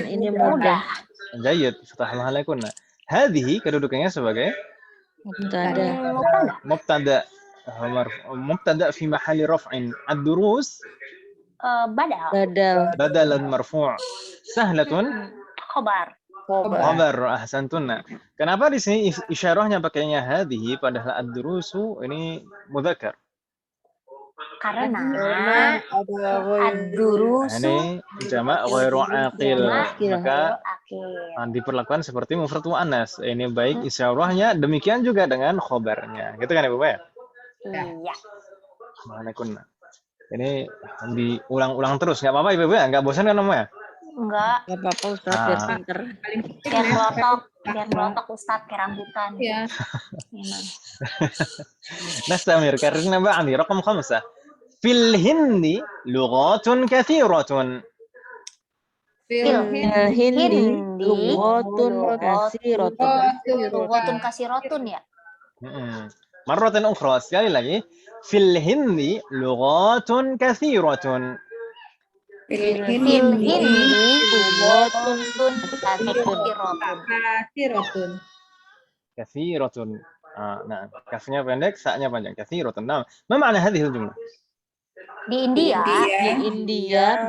ini mudah. جيد. فتح الله عليكم. هذه kedudukannya sebagai مبتدأ في محل رفع. الدروس بدل مرفوع. سهلة khabar. Ahsantuna. Kenapa di sini isyarahnya pakainya hadhihi padahal ad-durusu ini mudzakkar? Karena ad-durusu ini jamak ghairu aqil. Maka diperlakukan seperti mufrad muannas. Ini baik isyarahnya, demikian juga dengan khabarnya. Gitu kan Ibu ya? Iya. Assalamualaikum. Ini diulang-ulang terus, nggak apa-apa Ibu ya? Nggak bosan kan namanya? Enggak. Nggak apa-apa Ustaz, biar pinter. Biar melotok Ustaz ke rambutan. Iya. Nastamir. Karena ba'di raqam 5. Fil Hindi lughatun kathiratun. Hindi lughatun kasiratun ya. Marratan ukhra, sekali lagi. Fil Hindi lughatun kathiratun. Fil Hindi lughatun kathiratun. Nah, kafnya pendek, sa-nya panjang. Kathiratun. Nah, ma ma'na hadhihi al-jumlah? Di India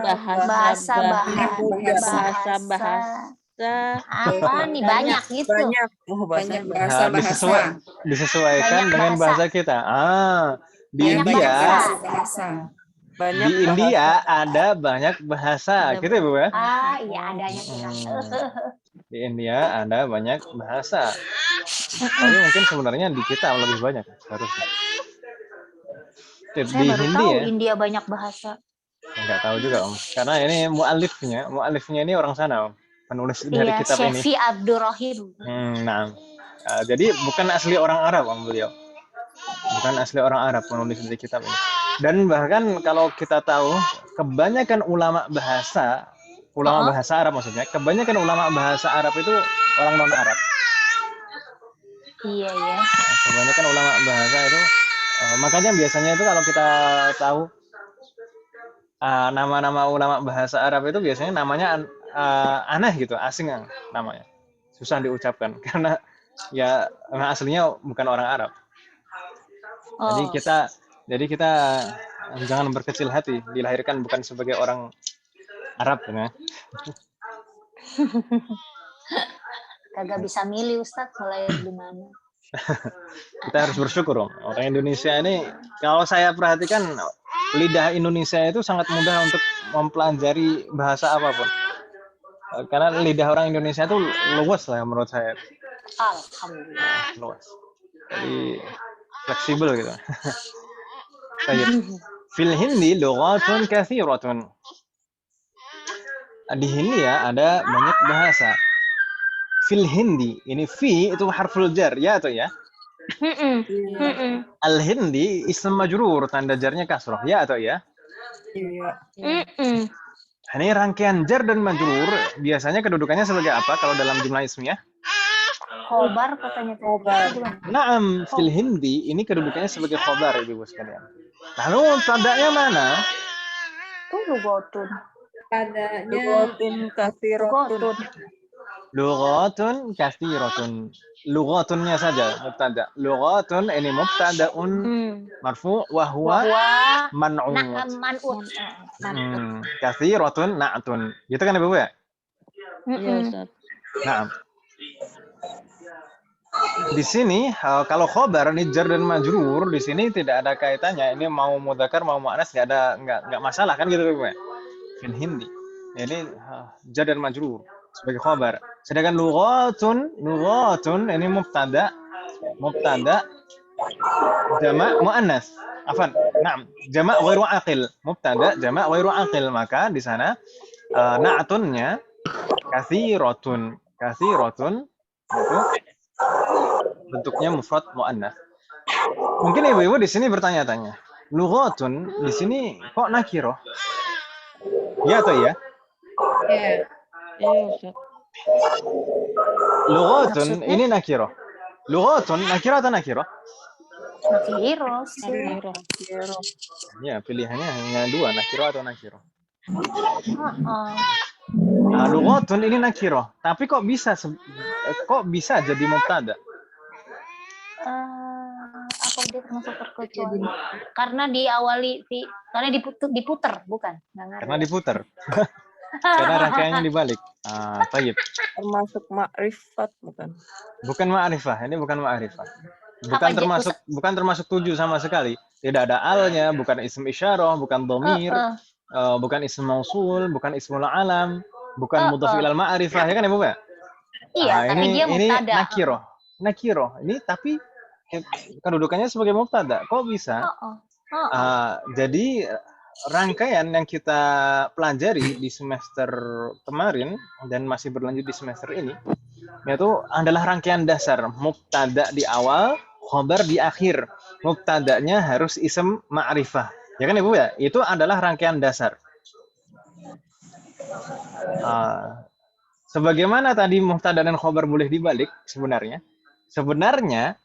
bahasa apa nih banyak gitu. Banyak bahasa. Disesuaikan dengan bahasa kita. Di India ada banyak bahasa, gitu ya Bu ya? Iya adanya. Di India ada banyak bahasa. Tapi mungkin sebenarnya di kita lebih banyak harusnya. Saya baru tahu India banyak bahasa. Enggak tahu juga Om. Karena ini mu'alifnya ini orang sana Om. penulis dari Iya, kitab ini. Syefi Abdurrahim. Nah, jadi bukan asli orang Arab beliau. Bukan asli orang Arab penulis dari kitab ini. Dan bahkan kalau kita tahu kebanyakan ulama bahasa Arab maksudnya, kebanyakan ulama bahasa Arab itu orang non Arab. Iya ya. Kebanyakan ulama bahasa itu makanya biasanya itu kalau kita tahu nama-nama ulama bahasa Arab itu biasanya namanya aneh gitu, asing namanya. Susah diucapkan karena ya aslinya bukan orang Arab. Jadi kita jangan berkecil hati, dilahirkan bukan sebagai orang Arab ya. Kagak bisa milih Ustadz mulai di mana. Kita harus bersyukur dong. Orang Indonesia ini kalau saya perhatikan lidah Indonesia itu sangat mudah untuk mempelajari bahasa apapun. Karena lidah orang Indonesia itu luas lah menurut saya. Alhamdulillah. Luas. Jadi fleksibel gitu. Baik. Fil Hindi lughatun katsiratun. Di Hindi ya ada banyak bahasa. Fil Hindi, ini fi itu harful jar ya atau ya? Al Hindi ism majrur, tanda jarnya kasroh ya atau ya? Ini rangkaian jar dan majrur biasanya kedudukannya sebagai apa kalau dalam jumlah ismiyah? Khobar katanya. Khobar. Naam, fil Hindi ini kedudukannya sebagai khobar Ibu sekalian. Lalu tandanya mana? Tuh lugotun. Tandanya Lugotun katsiratun. Lughatun katsiratun. Lughatunnya saja mubtada. Lughatun ini mubtadaun marfu wa huwa man'ut. Man'ut. Katsiratun na'tun. Gitu kan Ibu ya? Iya, Ustaz. Nah. Di sini kalau khobar ini jar dan majrur di sini tidak ada kaitannya. Ini mau mudzakkar mau muannas enggak masalah kan gitu Ibu ya? Fil Hindi. Ini jar dan majrur sebagai khobar. Sedangkan lughatun ini mubtada jama' muannas. Afan. Naam, jama' ghairu aqil. Mubtada jama' ghairu aqil, maka di sana na'tunnya katsiratun itu bentuknya mufrad muannas. Mungkin ibu-ibu di sini bertanya-tanya, lughatun di sini kok nakirah? Ya atau ya? ya. Ustaz. Lughatun ini nakirah. Lughatun nakirah atau nakirah? Nakiro. Ya, pilihannya hanya dua, nakirah atau nakirah. Lughatun ini nakirah, tapi kok bisa jadi mubtada? Apa dia termasuk terkecuali? Karena diawali karena diputer bukan? Karena diputer. Karena rangkaiannya dibalik. Tayyib. Termasuk ma'rifat bukan? Bukan ma'rifah, ini bukan ma'rifah. Bukan termasuk tujuh sama sekali. Tidak ada alnya, bukan ism isyarah, bukan dhamir, bukan ism mausul, bukan ismul alam, bukan mudhaf ilal ma'rifah, ya kan Ibu ya? Iya, tapi dia ini mubtada. Nakirah. Ini tapi kedudukannya sebagai mubtada. Kok bisa? Jadi rangkaian yang kita pelajari di semester kemarin dan masih berlanjut di semester ini yaitu adalah rangkaian dasar. Mubtada di awal, khobar di akhir. Mubtadanya harus ism ma'rifah. Ya kan Ibu ya? Itu adalah rangkaian dasar. Sebagaimana tadi mubtada dan khobar boleh dibalik sebenarnya. Sebenarnya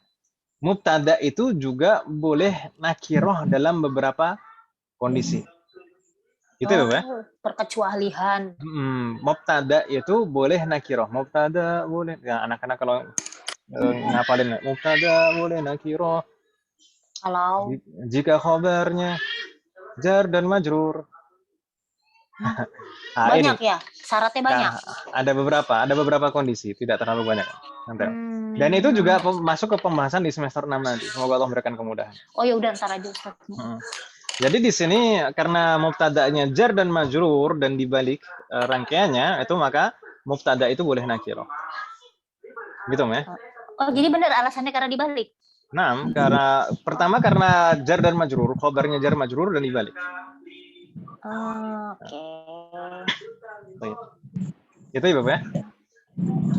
mubtada itu juga boleh nakirah dalam beberapa kondisi. Itu ya? Perkecualian. Mubtada itu boleh nakirah. Mubtada boleh. Ya, anak-anak kalau ngapalin mubtada boleh nakirah. Kalau Jika khobarnya jar dan majrur. banyak ini. ya, syaratnya banyak. Ada beberapa kondisi, tidak terlalu banyak. Dan itu juga masuk ke pembahasan di semester 6 nanti. Semoga Allah memberikan kemudahan. Oh ya udah ntar aja Ustaz. Jadi di sini karena mubtada'nya jar dan majrur dan dibalik rangkaiannya itu maka mubtada itu boleh nakirah. Gitu ya. Oh jadi benar alasannya karena dibalik. Nah, pertama karena jar dan majrur, khobarnya jar majrur dan dibalik. Oke. Baik. Gitu ya Bapak ya?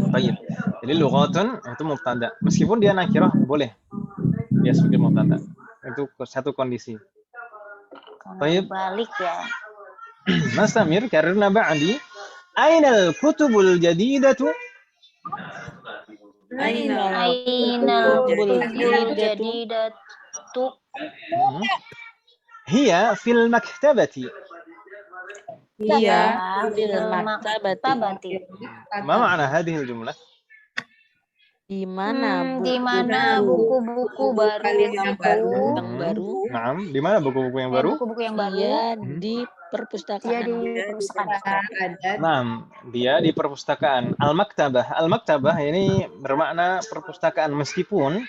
Baik. Jadi lughatun itu mubtada. Meskipun dia nakirah boleh. Dia sebagai mubtada. Itu satu kondisi. Kalau Baik. balik ya. Nastamir karena ba'di ainal kutubul jadidatu Ainal Ainal kutubul kutubul jadidatu jadidatu hiya fil maktabati. hiya fil fil maktabati. maktabati. Ma ma'na hadhihi al-jumlah? Di mana Di mana buku-buku baru kalian yang baru. yang baru? Naam, di mana buku-buku yang baru? Buku-buku yang baru. Iya di Dia perpustakaan. di perpustakaan. Ada Naam, dia di perpustakaan. Al-maktabah. Al-maktabah ini bermakna perpustakaan meskipun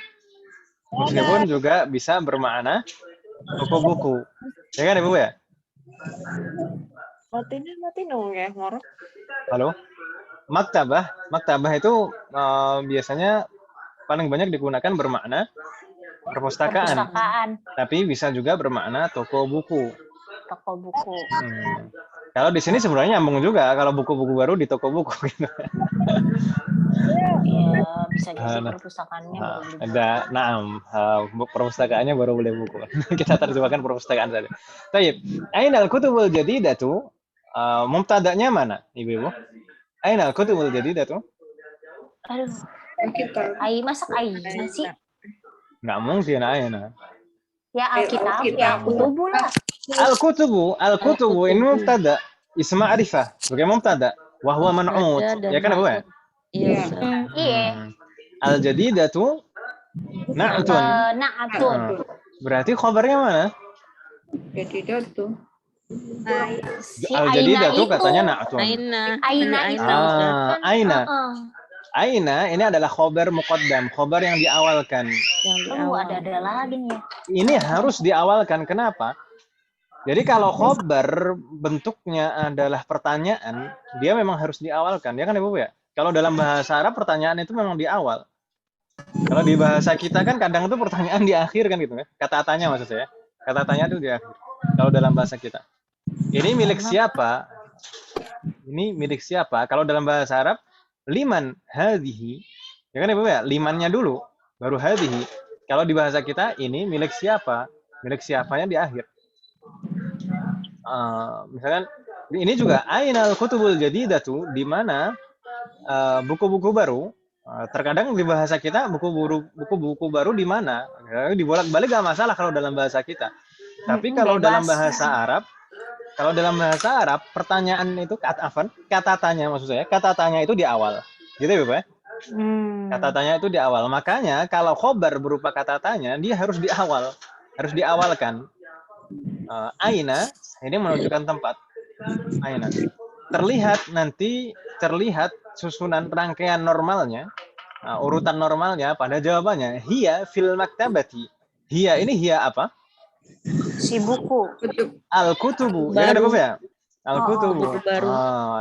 juga bisa bermakna toko buku. Ya kan Ibu ya? Mati nung ya, ngorok. Halo? Maktabah itu biasanya paling banyak digunakan bermakna perpustakaan. Tapi bisa juga bermakna toko buku. Toko buku. Kalau di sini sebenarnya nyambung juga kalau buku-buku baru di toko buku gitu. Iya, bisa jadi perpustakaannya baru beli buku. Ada, perpustakaannya baru boleh buku. Kita terjemahkan perpustakaan saja. Baik, ainal kutubul jadidatu mubtada'nya mana, Ibu? Ainal kutubul jadidatu? Aduh. Masak aina sih? Nggak mungkin aina. Ya Alkitab, ya kutubu lah. Al-kutubu ini mubtada. Isma arifah sebagai mubtada. Wa huwa man'ut. Ya kan Ibu ya? Iya. Iya. Al-jadidatu na'tun. Na'tun. Berarti khabarnya mana? Jadidatu. Si Al-jadidatu Aina katanya itu. na'tun. Aina itu. Aina ini adalah khobar muqaddam, khobar yang diawalkan. Yang di awal. Ada lagi nih. Ini harus diawalkan. Kenapa? Jadi kalau khobar bentuknya adalah pertanyaan, dia memang harus diawalkan. Ya kan Ibu ya? Kalau dalam bahasa Arab pertanyaan itu memang di awal. Kalau di bahasa kita kan kadang itu pertanyaan di akhir kan gitu ya. Kata tanya maksud saya. Kata tanya itu di akhir. Kalau dalam bahasa kita. Ini milik siapa? Ini milik siapa? Kalau dalam bahasa Arab, liman hadhihi. Ya kan Ibu ya? Limannya dulu, baru hadhihi. Kalau di bahasa kita, ini milik siapa? Milik siapanya di akhir. Misalkan, ini juga ainal kutubul jadidatu, di mana buku-buku baru. Terkadang di bahasa kita, buku-buku baru di mana? Dibolak-balik gak masalah kalau dalam bahasa kita. Tapi kalau dalam bahasa Arab, pertanyaan itu kata tanya maksud saya, kata tanya itu di awal. Gitu ya, Bapak? Kata tanya itu di awal. Makanya kalau khobar berupa kata tanya, dia harus di awal. Harus diawalkan. Aina, ini menunjukkan tempat. Aina. Terlihat susunan rangkaian normalnya, urutan normalnya pada jawabannya. Hiya fil maktabati. Hiya ini hiya apa? Si buku. Al-kutubu. Ya kan Bapak ya? Al-kutubu. Buku baru.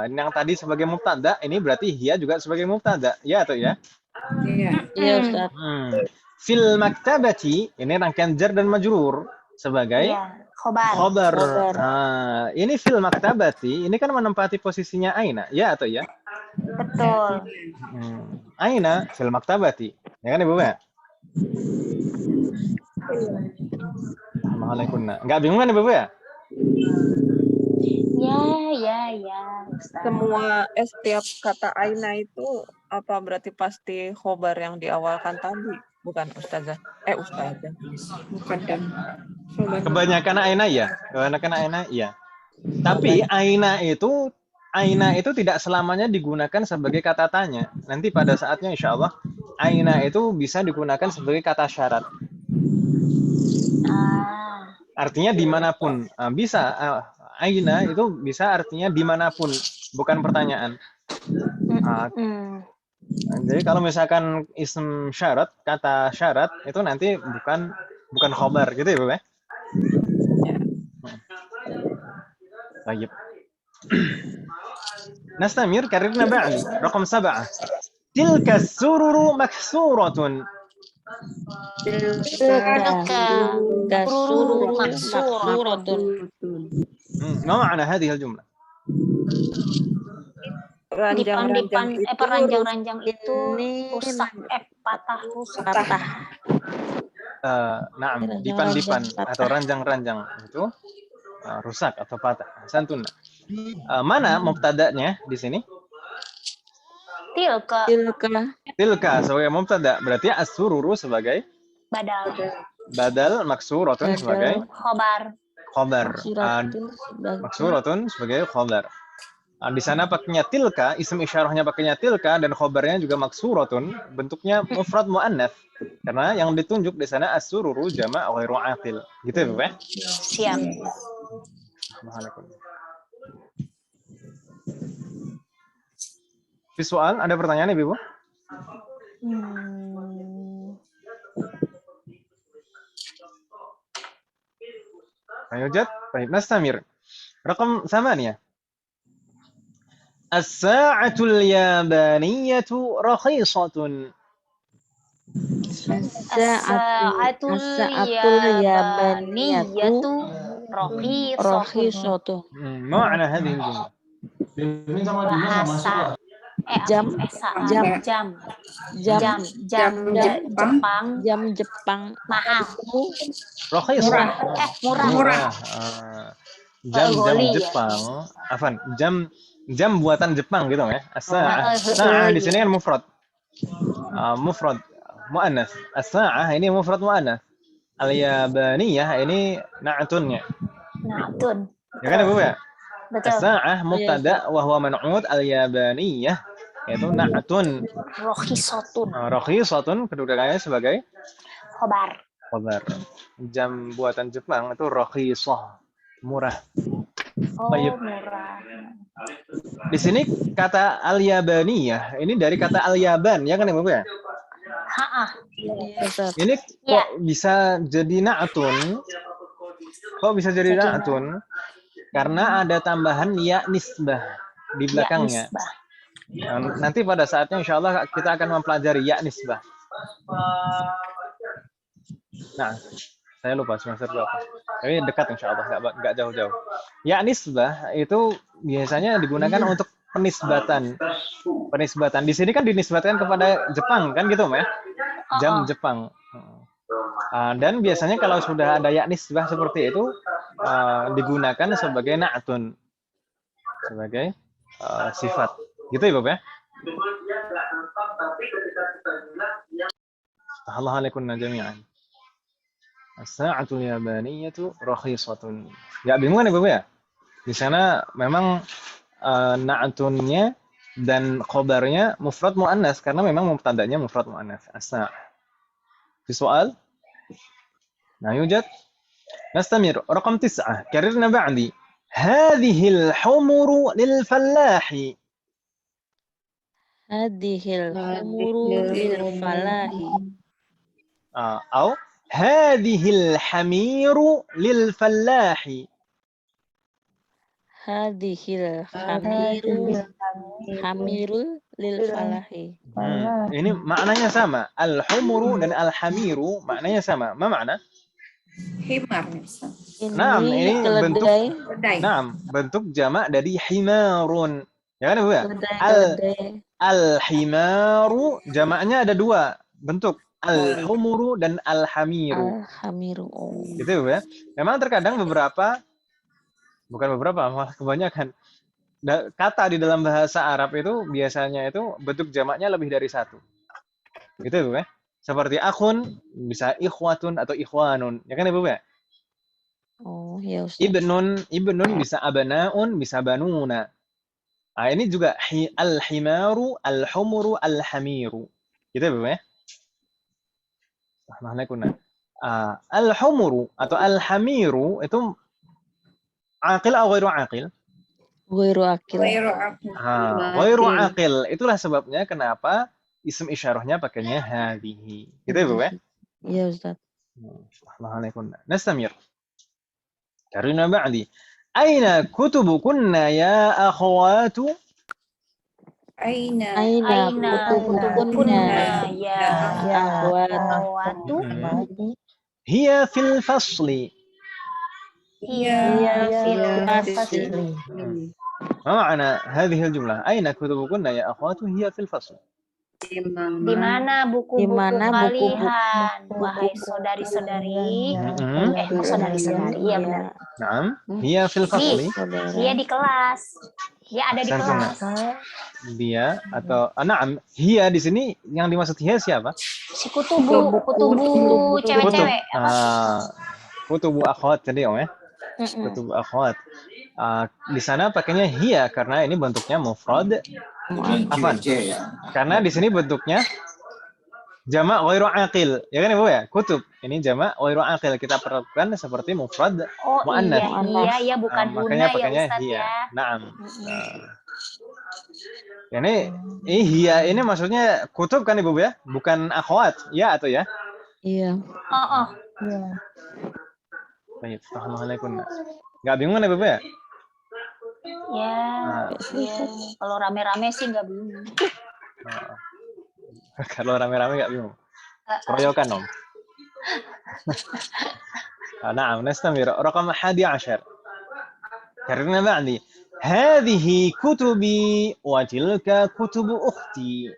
Ini yang tadi sebagai mubtada, ini berarti hiya juga sebagai mubtada. Ya atau ya? Iya, Ustaz. Fil maktabati, ini rangkaian jar dan majrur sebagai khobar. Ini fil maktabati, ini kan menempati posisinya aina, ya atau ya? Betul. Aina fil maktabati. Ya kan Ibu ya? Waalaikumsalam. Enggak bingung kan Ibu ya? Ya, Ustaz. Setiap kata aina itu apa berarti pasti khobar yang diawalkan tadi, bukan Ustazah? Ustazah. Bukan dan. Kebanyakan aina ya. Tapi aina itu tidak selamanya digunakan sebagai kata tanya. Nanti pada saatnya insya Allah aina itu bisa digunakan sebagai kata syarat. Artinya dimanapun. Bisa aina itu bisa artinya dimanapun, bukan pertanyaan. Jadi kalau misalkan ism syarat, kata syarat itu nanti bukan khobar gitu ya, Bu ya? Baik. Nastamir karirna ba'di. Raqam 7. Tilka sururu maksuratun. Sururu maksuratun. ما معنى هذه الجملة؟ ranjang-ranjang itu peranjang-ranjang itu Ini rusak, patah, rusak. patah. Naam, Ranjang-ranjang dipan-dipan patah. atau ranjang-ranjang itu rusak atau patah. Santun. Mana mubtada'nya di sini? Tilka, Tilka sebagai mubtada, berarti as-sururu sebagai badal maksuratun sebagai khobar. khobar. Maksuratun sebagai khobar. Di sana pakainya tilka, isim isyarahnya pakainya tilka, dan khobarnya juga maksuratun, bentuknya mufrad muannats. Karena yang ditunjuk di sana as-sururu jama' ghairu aqil. Gitu ya, Bapak? Siap. Visual, ada pertanyaan Ibu? Ayujad, baik, nastamir. Rakam 8. As-sa'atul yabaniyatu rakhisatun. As-sa'atul yabaniyatu rakhisatun. Ma'na hadhihi al-jumlah. Bahasa Jam Jepang mahal. Rakhisah. Murah. Jam Jepang. Afan, jam buatan Jepang gitu ya. As-sa'ah di sini kan mufrad. Mufrad muannats. As-sa'ah ini mufrad muannats. Al-yabaniyah ini na'tunnya. Na'tun. Ya kan Ibu ya? Betul. As-sa'ah mubtada wa huwa man'ut, al-yabaniyah yaitu na'tun. Rakhisatun kedudukannya sebagai khobar. Jam buatan Jepang itu rakhisah, murah. Murah. Di sini kata al-yabaniyah ini dari kata al-yaban, ya kan Ibu ya? Ini kok bisa jadi na'tun? Karena ada tambahan ya nisbah di belakangnya. Nanti pada saatnya insya Allah kita akan mempelajari ya nisbah. Nah, saya lupa semester berapa. Tapi dekat insya Allah, nggak jauh-jauh. Ya nisbah itu biasanya digunakan untuk penisbatan. Di sini kan dinisbatkan kepada Jepang kan gitu, ya? Jam Jepang. Dan biasanya kalau sudah ada ya nisbah seperti itu digunakan sebagai na'tun, sebagai sifat. Gitu ya, Bapak ya? Assalamualaikum jami'an. As-sa'atul yabaniyatu rakhisatun. Ya bingung nih Bapak ya? Di sana memang na'tunnya dan khobarnya mufrad muannas karena memang mubtadanya mufrad muannas. As-sa'. Fi soal? Nah, yujad. Nastamir. Raqam 9. Karirna ba'di. Hadhil humuru lil fallahi. Hadhil humuru lil falahi. Atau hadhil hamiru lil fallahi. Hadhil hamiru lil falahi. Ini maknanya sama. Al-humuru dan al-hamiru maknanya sama. Apa makna? Himar. Ini bentuk jamak dari himarun. Ya kan Bu ya? Al-himaru jamaknya ada 2 bentuk. Al-humuru dan al-hamiru. Gitu Bu ya. Memang terkadang bukan beberapa, malah kebanyakan kata di dalam bahasa Arab itu biasanya itu bentuk jamaknya lebih dari 1. Gitu Bu ya. Seperti akhun bisa ikhwatun atau ikhwanun. Ya kan Ibu ya? Oh, ya Ustaz. Ibnun bisa abanaun, bisa banuna. Nah, ini juga al-himaru, al-humuru, al-hamiru. Gitu ya, Bu ya? Al-humuru atau al-hamiru itu aqil atau ghairu aqil? Ghairu aqil. Ghairu aqil. Itulah sebabnya kenapa isim isyarahnya pakainya hadhihi. Gitu ya, Bu ya? Iya, Ustaz. Assalamualaikum. Nastamir. Karina ba'di. Aina kutubukunna ya akhwatu? Aina kutubukunna ya akhwatu? Hiya fil fasli. ما معنى هذه الجملة؟ أين كتبكن يا أخوات هي في الفصل؟ Di mana buku-buku kalian, wahai saudari-saudari? Saudari-saudari, iya benar. نعم هي في الفصل. Dia di kelas. Dia ada di Santuna. kelas. Dia atau naam, hiya di sini yang dimaksud hiya siapa? Si kutubu cewek-cewek. Kutubu akhwat tadi Om ya. Kutubu akhwat. Di sana pakainya hiya karena ini bentuknya mufrad. Afan. Karena di sini bentuknya jamak ghairu aqil. Ya kan Ibu ya? Kutub. Ini jamak ghairu aqil. Kita perlakukan seperti mufrad muannats. Iya, bukan makanya huna pakainya ya Ustaz hiya. ya. Naam. Ini hiya ini maksudnya kutub kan Ibu ya? Bukan akhwat, ya atau ya? Iya. Iya. Baik, Assalamualaikum. Enggak bingung kan Ibu ya? Ya. Kalau rame-rame sih nggak bingung. Kalau rame-rame nggak bingung. Keroyokan Om. نعم نستمر رقم 11 كررنا بعدي هذه كتبي وتلك كتب أختي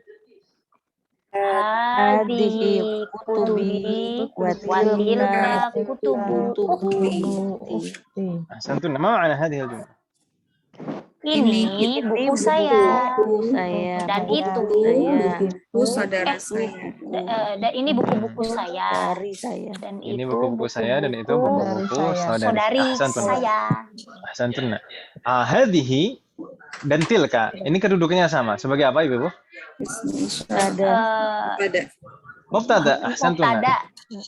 Hadihi kutubi watilka kutubu ukhti. أحسنتن ما معنى هذه الجملة؟ Ini buku saya. Dan itu buku saudara saya. Dan ini buku-buku saya. Dan Ini itu buku-buku saya dan itu buku-buku saudari saya. Ahsantun. Hadhihi dan tilka. Ini kedudukannya sama. Sebagai apa Ibu? Mubtada. Ahsantun.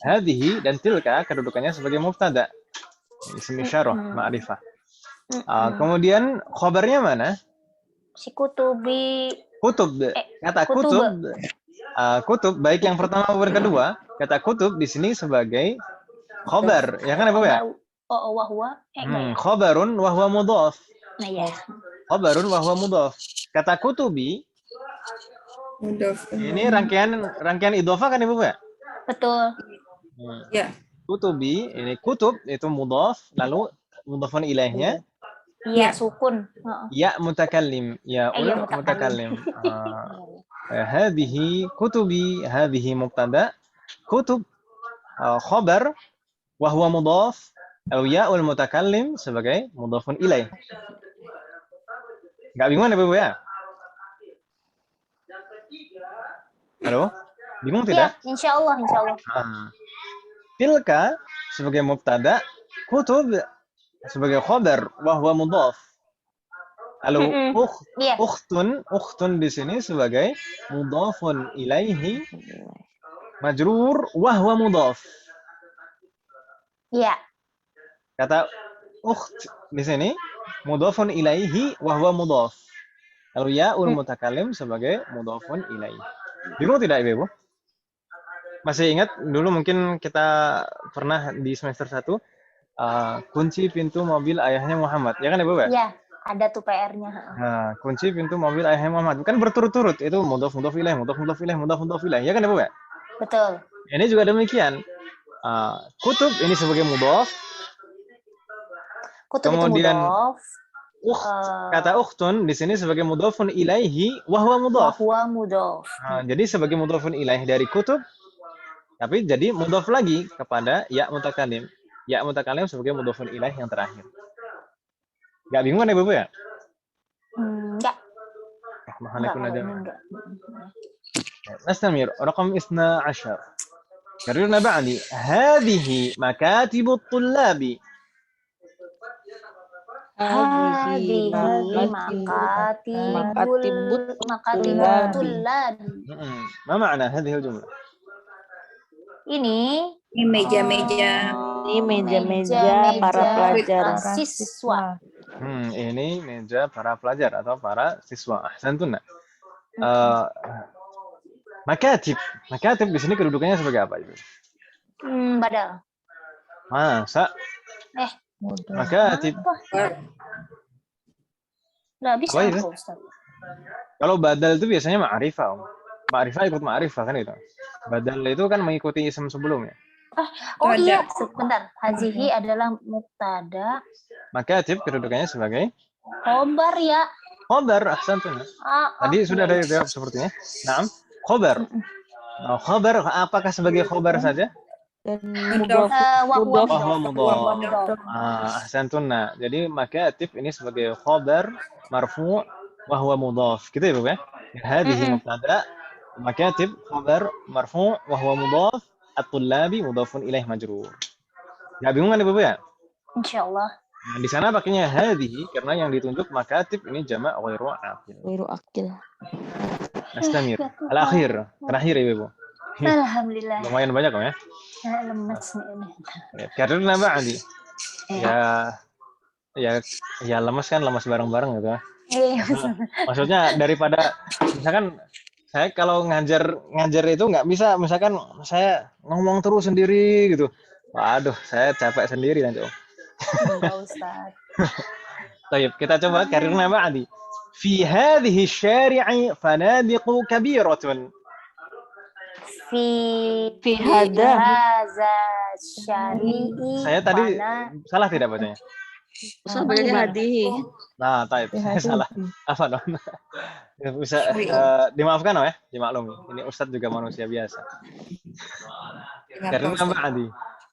Hadhihi dan tilka kedudukannya sebagai mubtada. Ism isyarah, ma'rifah. Kemudian khabarnya mana? Si kutubi. Kutub. Kata kutub. Kutub baik yang pertama maupun kedua. Kata kutub di sini sebagai khabar, ya kan Ibu ya? Wahwa. Khabarun wa huwa mudhaf. Nah ya. Khabarun wa huwa mudhaf. Kata kutubi ini rangkaian idhofah kan Ibu ya? Betul. Ya. Kutubi ini kutub itu mudhaf lalu mudhafun ilaihnya Iya, sukun. ya mutakallim, ya mutakallim. Hadhihi kutubi, hadhihi mubtada, kutub khabar wa huwa mudhaf atau ya'ul mutakallim sebagai mudhafun ilaih. Enggak bingung ya, Ibu ya? Halo? Bingung tidak? Iya, insyaallah. Tilka sebagai mubtada, kutub sebagai khabar wa huwa mudhaf. Lalu ukhtun di sini sebagai mudhafun ilaihi majrur wa huwa mudhaf. Iya. Kata ukht di sini mudhafun ilaihi wa huwa mudhaf. Lalu ya'ul mutakallim sebagai mudhafun ilaihi. Bingung tidak Ibu? Masih ingat dulu mungkin kita pernah di semester 1 kunci pintu mobil ayahnya Muhammad, ya kan Ibu ya? Iya, ada tuh PR-nya. Nah, kunci pintu mobil ayahnya Muhammad, kan berturut-turut itu mudhaf ilaih, mudhaf ilaih, ya kan Ibu ya? Betul. Ini juga demikian. Kutub ini sebagai mudhaf. Kemudian kata ukhtun di sini sebagai mudhafun ilaihi wa huwa mudhaf. Jadi sebagai mudhafun ilaih dari kutub tapi jadi mudhaf lagi kepada ya mutakallim. Ya mutakallim sebagai mudhafun ilaih yang terakhir. Enggak bingung kan Ibu ya? Enggak. Mahalakum aja. Nastamir raqam 12. Karirna ba'di hadhihi makatibut tullabi. Hadhihi makatibut tullabi. Ma ma'na hadhihi al-jumlah? Ini meja-meja. Ini meja-meja para pelajar. Siswa. Ini meja para pelajar atau para siswa. Ahsantun. Makatib di sini kedudukannya sebagai apa Ibu? Badal. Masa? Makatib. Nggak bisa Ustaz. Kalau badal itu biasanya ma'rifah. Ma'rifah ikut ma'rifah kan itu. Badal itu kan mengikuti isim sebelumnya. Iya, sebentar. Hazihi adalah mubtada. Makatib kedudukannya sebagai Khobar ya. Khobar, ahsantun. Tadi sudah ada jawab sepertinya. Naam, khobar. Khobar apakah sebagai khobar saja? Dan Mudhaf. Wahwa Wahwa mudhaf. mudhaf. Ahsantun. Jadi makaatib ini sebagai khobar marfu' wahwa mudhaf. Gitu ya, Bu ya? Hadhihi mubtada, makatib khabar marfu' wahwa mudhaf, at-tullabi mudhafun ilaih majrur. Enggak bingung kan Ibu ya? Insyaallah. Nah, di sana pakainya hadhihi karena yang ditunjuk makatib ini jamak ghairu aqil. Wiru akil. Astamir. Al-akhir, terakhir ya Ibu. Alhamdulillah. Lumayan banyak ya. Lemes nih ini. Karena ba'di. Ya lemes kan, lemes bareng-bareng gitu ya. Maksudnya daripada misalkan saya kalau ngajar itu nggak bisa, misalkan saya ngomong terus sendiri gitu. Waduh, saya capek sendiri nanti. Enggak, Ustaz. Baik, kita coba karena ba'di. Fi hadhihi syari'i fanadiqu kabiratun. Fi hadza syari'i. Saya tadi salah tidak bacanya? Ustaz bacanya hadihi. Nah, taib. Saya salah. Apa dong? Bisa dimaafkan ya, dimaklumi. Ini Ustadz juga manusia biasa. Karena ba'di.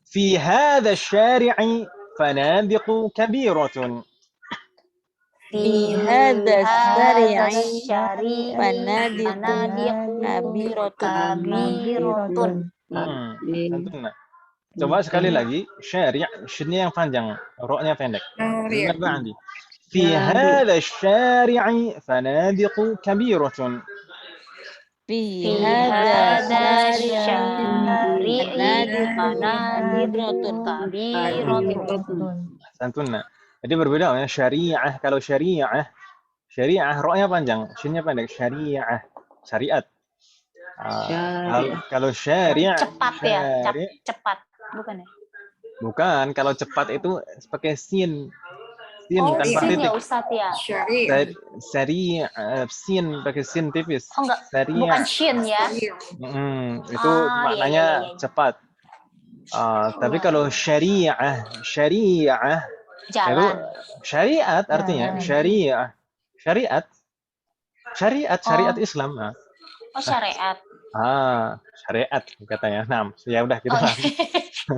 Fi hadha syari'i fanadiqu kabiratun. Fi hadza syari'i fanadiqu kabiratun. Tentunya. Coba sekali lagi, syari' shinnya yang panjang, ra-nya pendek. Karena ba'di. في هذا الشارع فنادق كبيرة. في هذا الشارع فنادق كبيرة. Santunna. Jadi berbeda ya, syariah. Kalau syariah ra-nya panjang, shinnya pendek. Syariah, syariat. Kalau syari' Cepat ya, cepat. Bukan ya? Bukan, kalau cepat itu pakai sin. Sin tanpa sin titik. Ya Ustaz ya. Sari sin pakai sin tipis. Oh enggak, Sari. bukan shin ya. Itu maknanya iya. cepat. Tapi kalau syariah Jalan. itu syariat artinya syariat Islam. Oh syariat. Syariat katanya. Nah, ya udah gitu lah.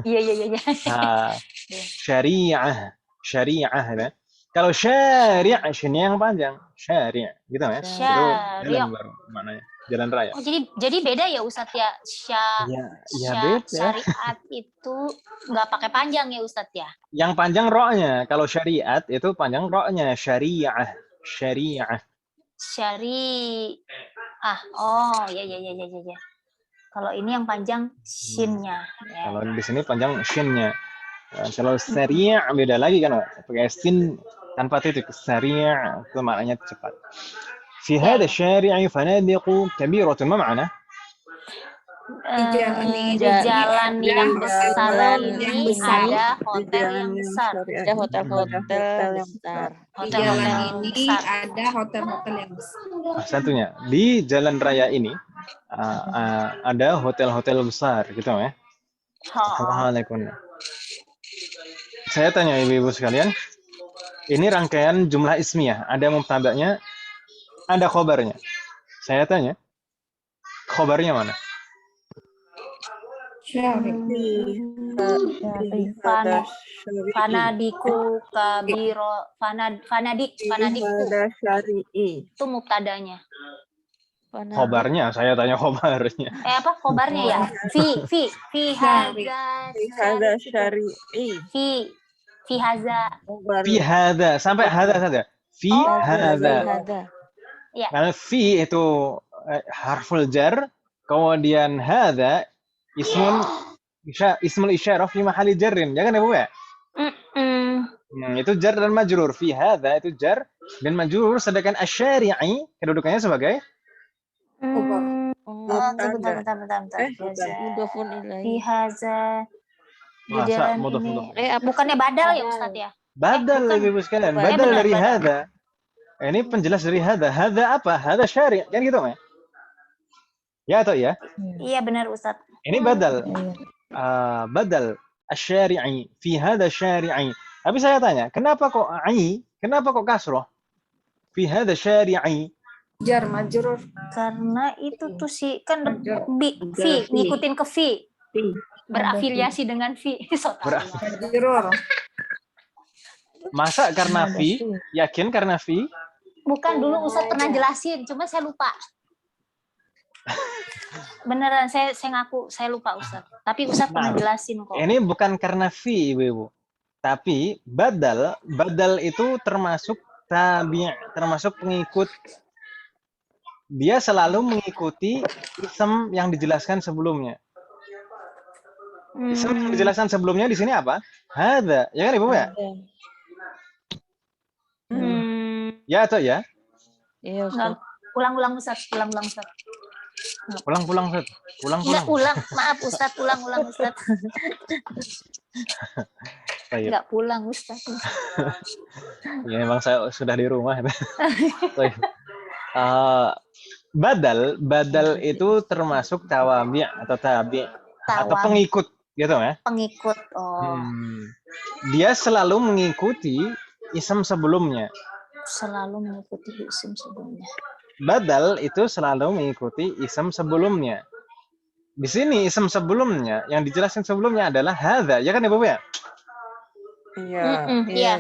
Iya. Syariah ya. Kalau syari' shinnya yang panjang, syari' gitu ya. Itu jalan baru maknanya, jalan raya. Oh, jadi beda ya Ustadz ya. Beda. Syariat itu nggak pakai panjang ya Ustadz ya. Yang panjang ro-nya. Kalau syariat itu panjang ro-nya, syariah. Oh, ya. Kalau ini yang panjang shin-nya. Ya. Kalau di sini panjang shin-nya. Kalau sari' beda lagi kan, pakai sin tanpa titik. Sari' itu maknanya cepat. Fi hadha syari'i fanadiqu kabiratun, ma ma'na? Di jalan yang besar ini ada hotel yang besar. Ada hotel-hotel yang besar. Di jalan ini ada hotel-hotel yang besar. Satunya, di jalan raya ini ada hotel-hotel besar, gitu ya. Assalamualaikum. Saya tanya ibu-ibu sekalian, ini rangkaian jumlah ismiyah, ada mubtada'nya, ada khobarnya. Saya tanya, khobarnya mana? Fanadiku kabiro fanadiku itu mubtadanya. Khobarnya, saya tanya khobarnya. Apa khobarnya ya? Fi hadza syari'i. Fi hadza sampai hadza saja. Fi hadza. Ya. Karena fi itu harful jar, kemudian hadza ismul isyarah fi mahalli jarrin. Jangan ya Bu ya? Itu jar dan majrur. Fi hadza itu jar dan majrur, sedangkan asyari'i kedudukannya sebagai bentar. Mudhafun ilaih. Fi hadza. masa mudhaf. Bukannya badal ya Ustadz ya? Badal ibu sekalian, badal dari hadza. Ini penjelas dari hadza. Hadza apa? Hadza syari'. Kan gitu ya? Ya atau ya? Iya benar Ustadz. Ini badal. Badal asy-syari'i fi hadza syari'i. Tapi saya tanya, kenapa kok ai? Kenapa kok kasroh? Fi hadza syari'i. Jar majrur. Karena itu tuh si kan Ada. fi ngikutin ke fi. Fi. Berafiliasi dengan fi. So tahu. Majrur. Masa karena fi? Yakin karena fi? Bukan, dulu Ustadz pernah jelasin, cuma saya lupa. Beneran, saya ngaku saya lupa Ustadz. Tapi Ustadz pernah jelasin kok. Ini bukan karena fi, Ibu. Tapi badal itu termasuk tabi', termasuk pengikut. Dia selalu mengikuti ism yang dijelaskan sebelumnya. Ism yang dijelaskan sebelumnya di sini apa? Hadza. Ya kan Ibu ya? Ya atau ya? Iya, Ustaz. Ulang-ulang Ustadz, ulang-ulang Ustadz. Pulang, Ustaz. Enggak ulang, maaf Ustadz, ulang-ulang Ustadz. Baik. Enggak pulang Ustadz. Ya memang saya sudah di rumah. Baik. Badal itu termasuk tawabi' atau tabi' atau pengikut gitu ya. Pengikut. Oh. Dia selalu mengikuti ism sebelumnya. Selalu mengikuti ism sebelumnya. Badal itu selalu mengikuti ism sebelumnya. Di sini ism sebelumnya yang dijelaskan sebelumnya adalah hadza, ya kan Ibu ya? Iya. Iya.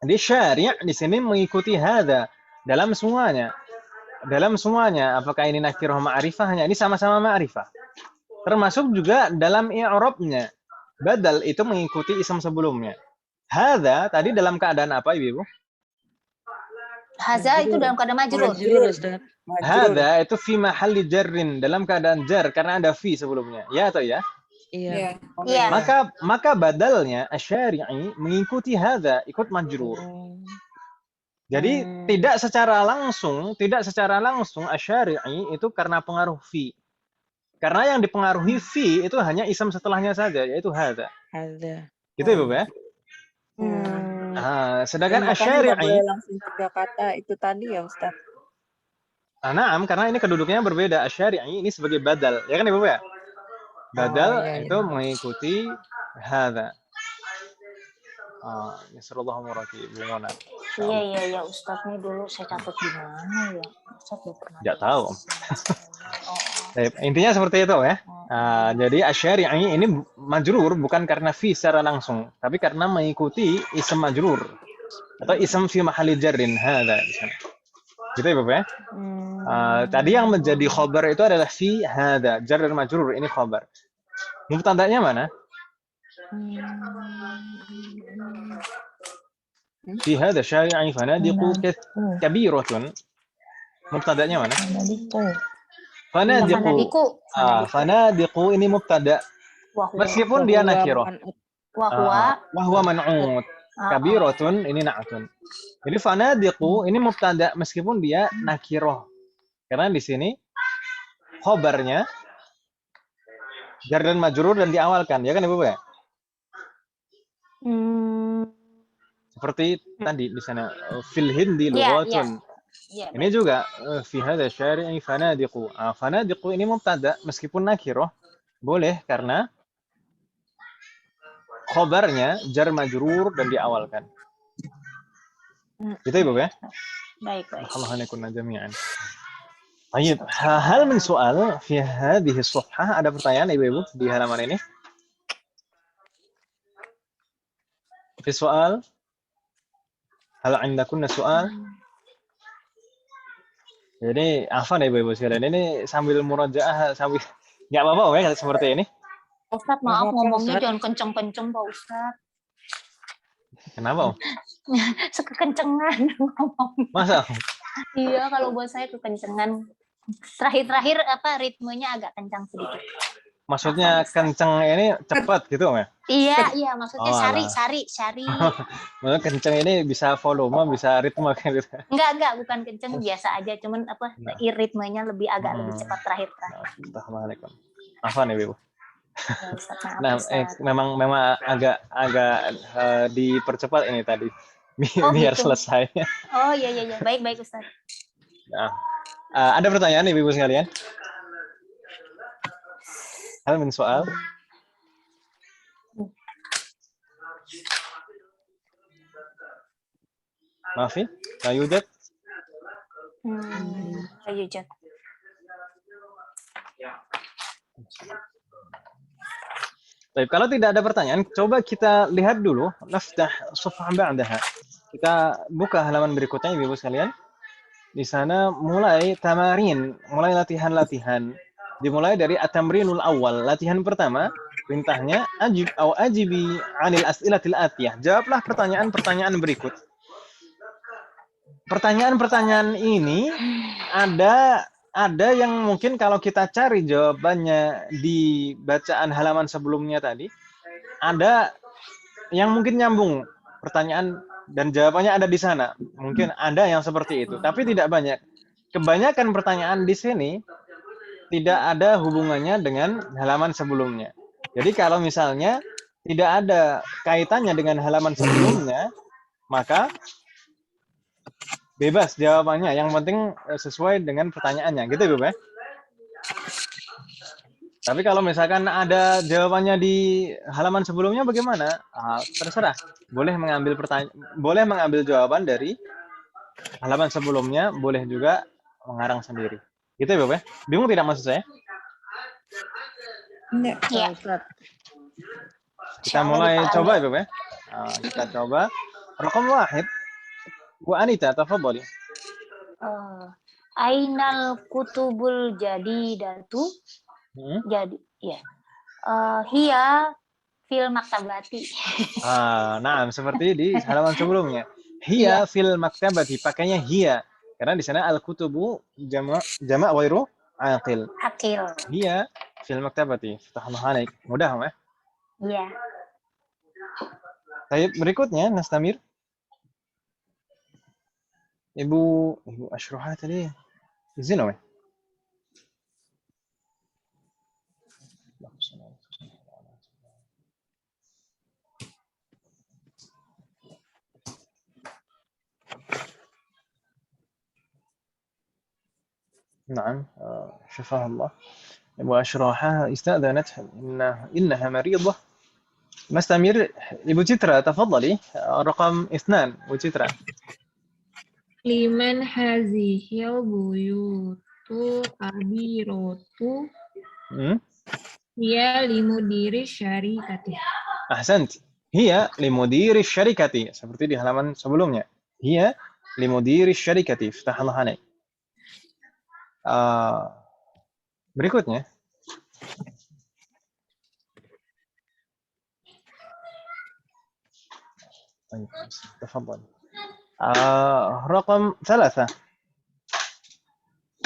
Di syari' di sini mengikuti hadza dalam semuanya. Dalam semuanya, apakah ini nakirah ma'rifahnya? Ini sama-sama ma'rifah. Termasuk juga dalam i'rabnya. Badal itu mengikuti ism sebelumnya. Hadza tadi dalam keadaan apa Ibu? Haza itu dalam keadaan majrur. Majrur, Ustaz. Hadza itu fi mahalli jarrin, dalam keadaan jar karena ada fi sebelumnya. Ya atau ya? Iya. Iya. Maka badalnya asyari'i mengikuti hadza, ikut majrur. Jadi tidak secara langsung asyari'i itu karena pengaruh fi. Karena yang dipengaruhi fi itu hanya ism setelahnya saja, yaitu hadza. Hadza. Gitu Ibu ya? Sedangkan Makanya nggak asyari'i, boleh langsung 3 kata itu tadi ya Ustaz. naam, karena ini kedudukannya berbeda. Asyari'i ini sebagai badal, ya kan Ibu ya? Badal itu mengikuti hadza. Nasallallahu alaihi wasallam. Iya Ustadz nih dulu saya catat di mana ya? Ustadz belum pernah. Nggak tahu. Intinya seperti itu ya. Jadi asyari'i ini majrur bukan karena fi secara langsung, tapi karena mengikuti ism majrur atau ism fi mahalli jarrin hadza di sana. Gitu ya Bapak ya. Tadi yang menjadi khabar itu adalah fi hadza, jar dan majrur ini khabar. Mubtada'nya mana? Fi hadza syari'i fanadiqu kabiratun. Mubtada'nya mana? Fanadiqu. Fanadiqu ini mubtada. Meskipun dia nakirah. Wahwa man'ut. Kabiratun ini na'atun. Jadi fanadiqu ini mubtada meskipun dia nakirah. Karena di sini khabarnya jar dan majrur dan diawalkan, ya kan Ibu ya? Seperti tadi di sana fil hindi lughatun. Ini juga fi hadza syari'i fanadiqu. Fanadiqu ini mubtada meskipun nakirah boleh karena khabarnya jar majrur dan diawalkan. Gitu Ibu ya? Baik. Alhamdulillah kunna jami'an. Baik, hal min soal fi hadhihi as-safhah, ada pertanyaan Ibu di halaman ini? Fi soal? Hal indakunna soal? Jadi, afan Ibu sekalian, ini sambil murajaah, sambil nggak apa-apa ya seperti ini. Ustadz maaf ngomongnya jangan kenceng-kenceng Pak Ustadz. Kenapa? Sekekencengan ngomong. Masa? Iya, kalau buat saya kekencengan. Terakhir ritmenya agak kencang sedikit. Maksudnya kenceng ini cepat gitu ya? Iya, maksudnya syari. Maksudnya kenceng ini bisa volume, bisa ritme gitu. Enggak, bukan kenceng, biasa aja, cuman ritmenya agak lebih cepat terakhir. Assalamualaikum. Apa nih, Ibu? Nah, memang agak dipercepat ini tadi. Biar gitu. Selesai. Oh iya. Baik Ustaz. Nah, ada pertanyaan Ibu sekalian? Hal min soal? ما في لا يوجد Ayo Jat. Baik, kalau tidak ada pertanyaan, coba kita lihat dulu. Naftah safhah ba'daha. Kita buka halaman berikutnya, Ibu sekalian. Di sana mulai tamarin, mulai latihan-latihan. Dimulai dari at-tamrinul awal. Latihan pertama, perintahnya ajib atau ajibi 'anil as'ilatil atiyah. Jawablah pertanyaan-pertanyaan berikut. Pertanyaan-pertanyaan ini ada yang mungkin kalau kita cari jawabannya di bacaan halaman sebelumnya tadi, ada yang mungkin nyambung pertanyaan dan jawabannya ada di sana. Mungkin ada yang seperti itu, tapi tidak banyak. Kebanyakan pertanyaan di sini tidak ada hubungannya dengan halaman sebelumnya. Jadi kalau misalnya tidak ada kaitannya dengan halaman sebelumnya, maka bebas jawabannya. Yang penting sesuai dengan pertanyaannya, gitu Ibu ya. Tapi kalau misalkan ada jawabannya di halaman sebelumnya bagaimana? Terserah. Boleh mengambil jawaban dari halaman sebelumnya, boleh juga mengarang sendiri. Gitu ya, Bapak? Bingung tidak maksud saya? Enggak, Iya. Ustaz. Kita mulai coba ya, Bapak? Kita coba. Raqam wahid. Bu Anita, tafadhali. Ainal kutubul jadidatu. Jadi, ya. Hiya fil maktabati. Nah, seperti di halaman sebelumnya. Hiya fil maktabati, pakainya hiya. Karena di sana al-kutubu jama' ghairu aqil. Akil. Hiya fil maktabati. Fatahallahu alaik. Mudah, ya? Iya. Baik, berikutnya Nastamir. Ibu Ashruha tadi izin ya? نعم شفاها الله. Ibu Ashruha استأذنت إنها مريضة. نستمر. Ibu Citra تفضلي. رقم 2 Ibu Citra. Liman hazihil buyutu kabirotu hiya limudiri syarikati. Ahsanti. Hiya limudiri syarikati. Seperti di halaman sebelumnya. Hiya limudiri syarikati. Fatahallahu alaik. Berikutnya. Baik, tafadhal. رقم 3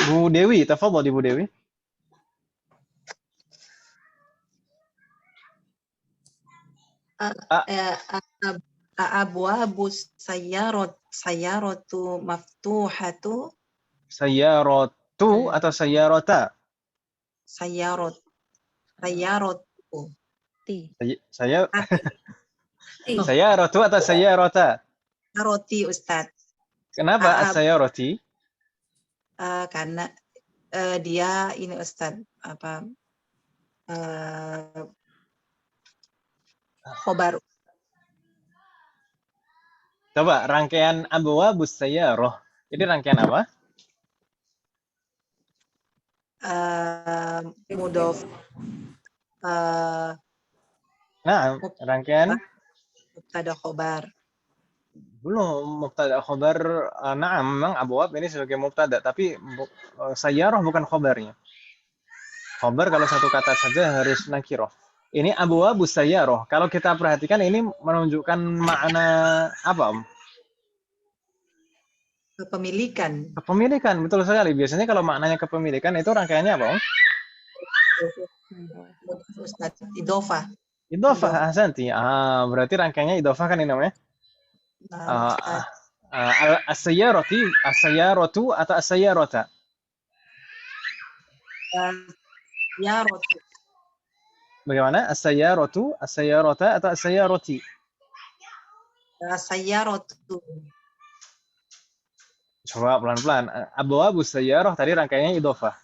Bu Dewi, tafadhali Bu Dewi. Abwabus sayyaratu maftuhatu. Sayyaratu atau sayyarata? Sayyaratu. Sayyaratu atau sayyarata? Roti Ustaz. Kenapa as-sayyarati? Karena dia ini Ustaz khobar. Coba rangkaian abwabus sayyarah. Ini rangkaian apa? Mudhof. Nah, rangkaian Mubtada khobar. belum mubtada khobar. Na'am, memang abwab ini sebagai mubtada, tapi sayyarah bukan khobarnya. Khobar kalau satu kata saja harus nakirah. Ini abwabus sayyarah. Kalau kita perhatikan ini menunjukkan makna apa? Kepemilikan. Kepemilikan, betul sekali. Biasanya kalau maknanya kepemilikan itu rangkaiannya apa? Ustaz, idofah. Idofah, ahsanti. Berarti rangkaiannya idofah kan ini namanya? As-sayyaratu atau as-sayyarata? Sayyaratu. Bagaimana? As-sayyaratu, as-sayyarata atau as-sayyarati? Sayyaratu. Coba pelan-pelan. Abwabus sayyarah tadi rangkaiannya idofah.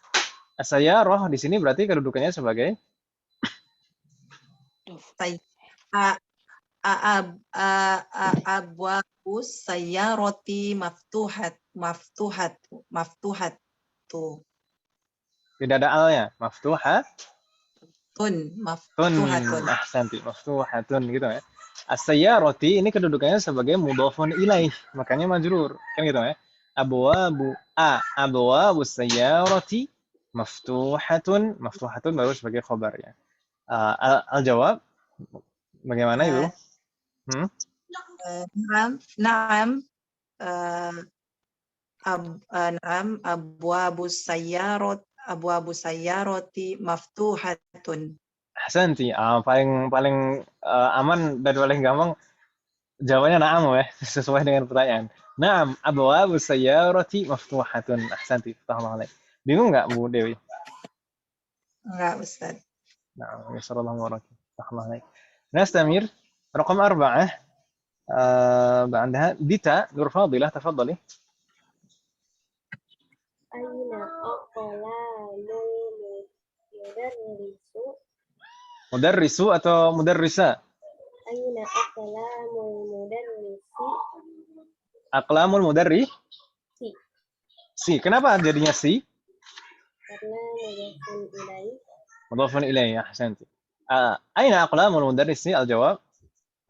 As-sayyarah di sini berarti kedudukannya sebagai abwabus sayyarati maftuhat tuh. Tidak ada alnya. Maftuhatun. Maftuhatun. Ahsanti. Maftuhatun gitu ya. As-sayyarati ini kedudukannya sebagai mudhafun ilaih, makanya majrur. Kan gitu ya. Abwabus sayyarati maftuhatun. Maftuhatun baru sebagai khobar ya. Al-jawab bagaimana Ibu? Naam. Naam abwabus sayyarati maftuhatun. Ahsanti. Paling aman dan paling gampang jawabannya na'am ya, sesuai dengan pertanyaan. Na'am, abwabus sayyarati maftuhatun. Ahsanti. Faham. Bingung nggak Bu Dewi? Enggak, Ustaz. نعم يسر الله أمورك صح الله عليك. نستمر رقم 4 بعدها ديتا نور فاضلة تفضلي. أين أقلام مدرس atau مدرسة؟ أين أقلام المدرس؟ أقلام المدرس؟ Si. Kenapa jadinya si? Karena mudhafun ilaih. مضاف إليه أحسنتي. أين أقلام المدرس؟ الجواب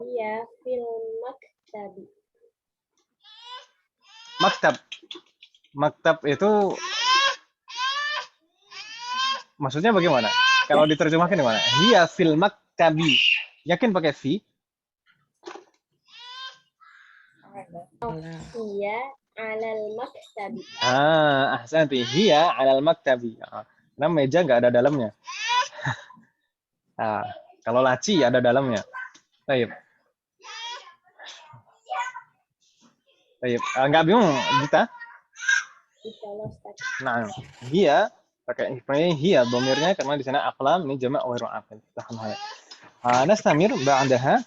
هي في المكتب. Maktab itu maksudnya bagaimana? Kalau diterjemahkan gimana? Hiya fil maktabi. Yakin pakai fi? Hiya alal maktabi. Ahsanti. Hiya alal maktabi. Karena meja nggak ada dalamnya. Kalau laci ada dalamnya. Baik. Nggak bingung kita? Nah, hiya pakai hiya domirnya karena di sana aqlam ini jamak ghairu aqil. Nastamir ba'daha.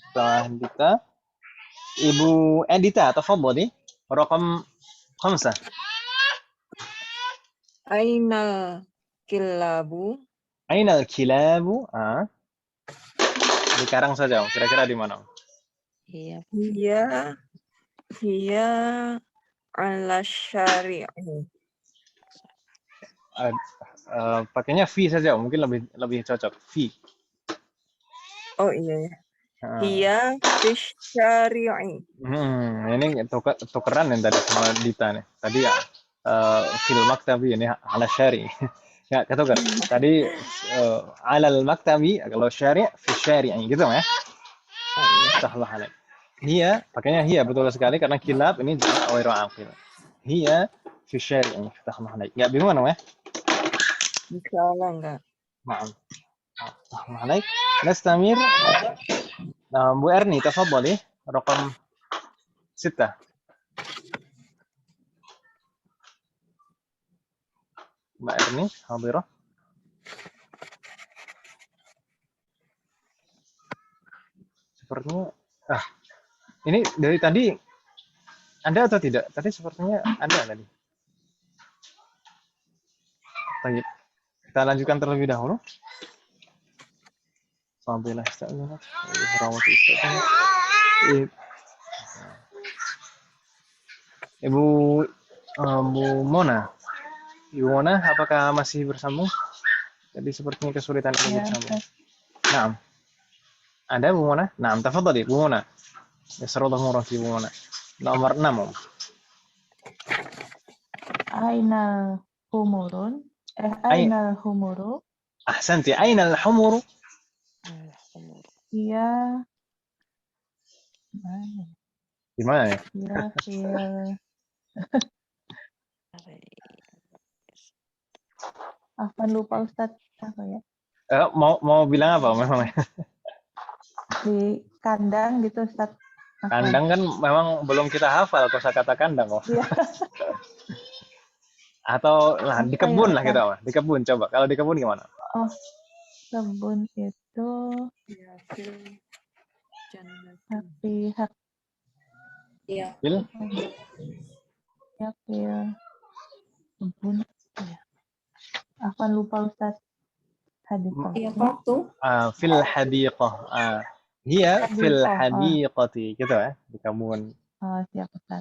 Setelah kita Ibu Edita tafadhali raqam 5. Ainal kilabu. Ainal kilabu? Di Karang saja, kira-kira di mana? Hiya ala syari'i. Pakainya fi saja, mungkin lebih cocok. Fi. Oh iya ya. Hiya fi syari'i. Ini tukeran yang tadi sama Dita nih. Tadi ya fil maktabi ini ala syari'. Enggak ketukar. Tadi alal maktabi kalau syari' fi syari'i gitu ya. Sahlah alaik. Hiya, pakainya hiya betul sekali karena kilab ini jamak ghairu aqil. Hiya fi syari'i. Sahlah alaik. Enggak bingung ya? Insyaallah enggak. Maaf. Sahlah alaik. Nastamir. Bu Erni tafadhali raqam 6. Mbak Erni, hadirah. Sepertinya ini dari tadi ada atau tidak? Tadi sepertinya ada tadi. Baik. Kita lanjutkan terlebih dahulu. Sambillah ista'anat. Rawat ista'anat. Ibu Mona. Ibu Mona, apakah masih bersambung? Jadi sepertinya kesulitan untuk bersambung. Naam. Ada Bu Mona? Naam, tafadhali Bu Mona. Yasrallahu muraki Bu Mona. Nomor 6. Ainal humurun? Ainal humuru? Ahsanti, ainal humuru? Iya. Gimana ya? Iya, Afan lupa Ustadz apa ya? Mau bilang apa memang? Di kandang gitu Ustadz. Kandang kan memang belum kita hafal kosakata kandang kok. Iya. Atau di kebun lah kita, di kebun coba. Kalau di kebun gimana? Oh, kebun itu pihak. Iya. Bil? Ya, kebun. Ya. Afan lupa Ustadz. Hadiqah. Iya, waktu. Fil hadiqah. Hiya fil Hadiqah. hadiqati. Gitu ya, di kebun. Oh, siap Ustaz.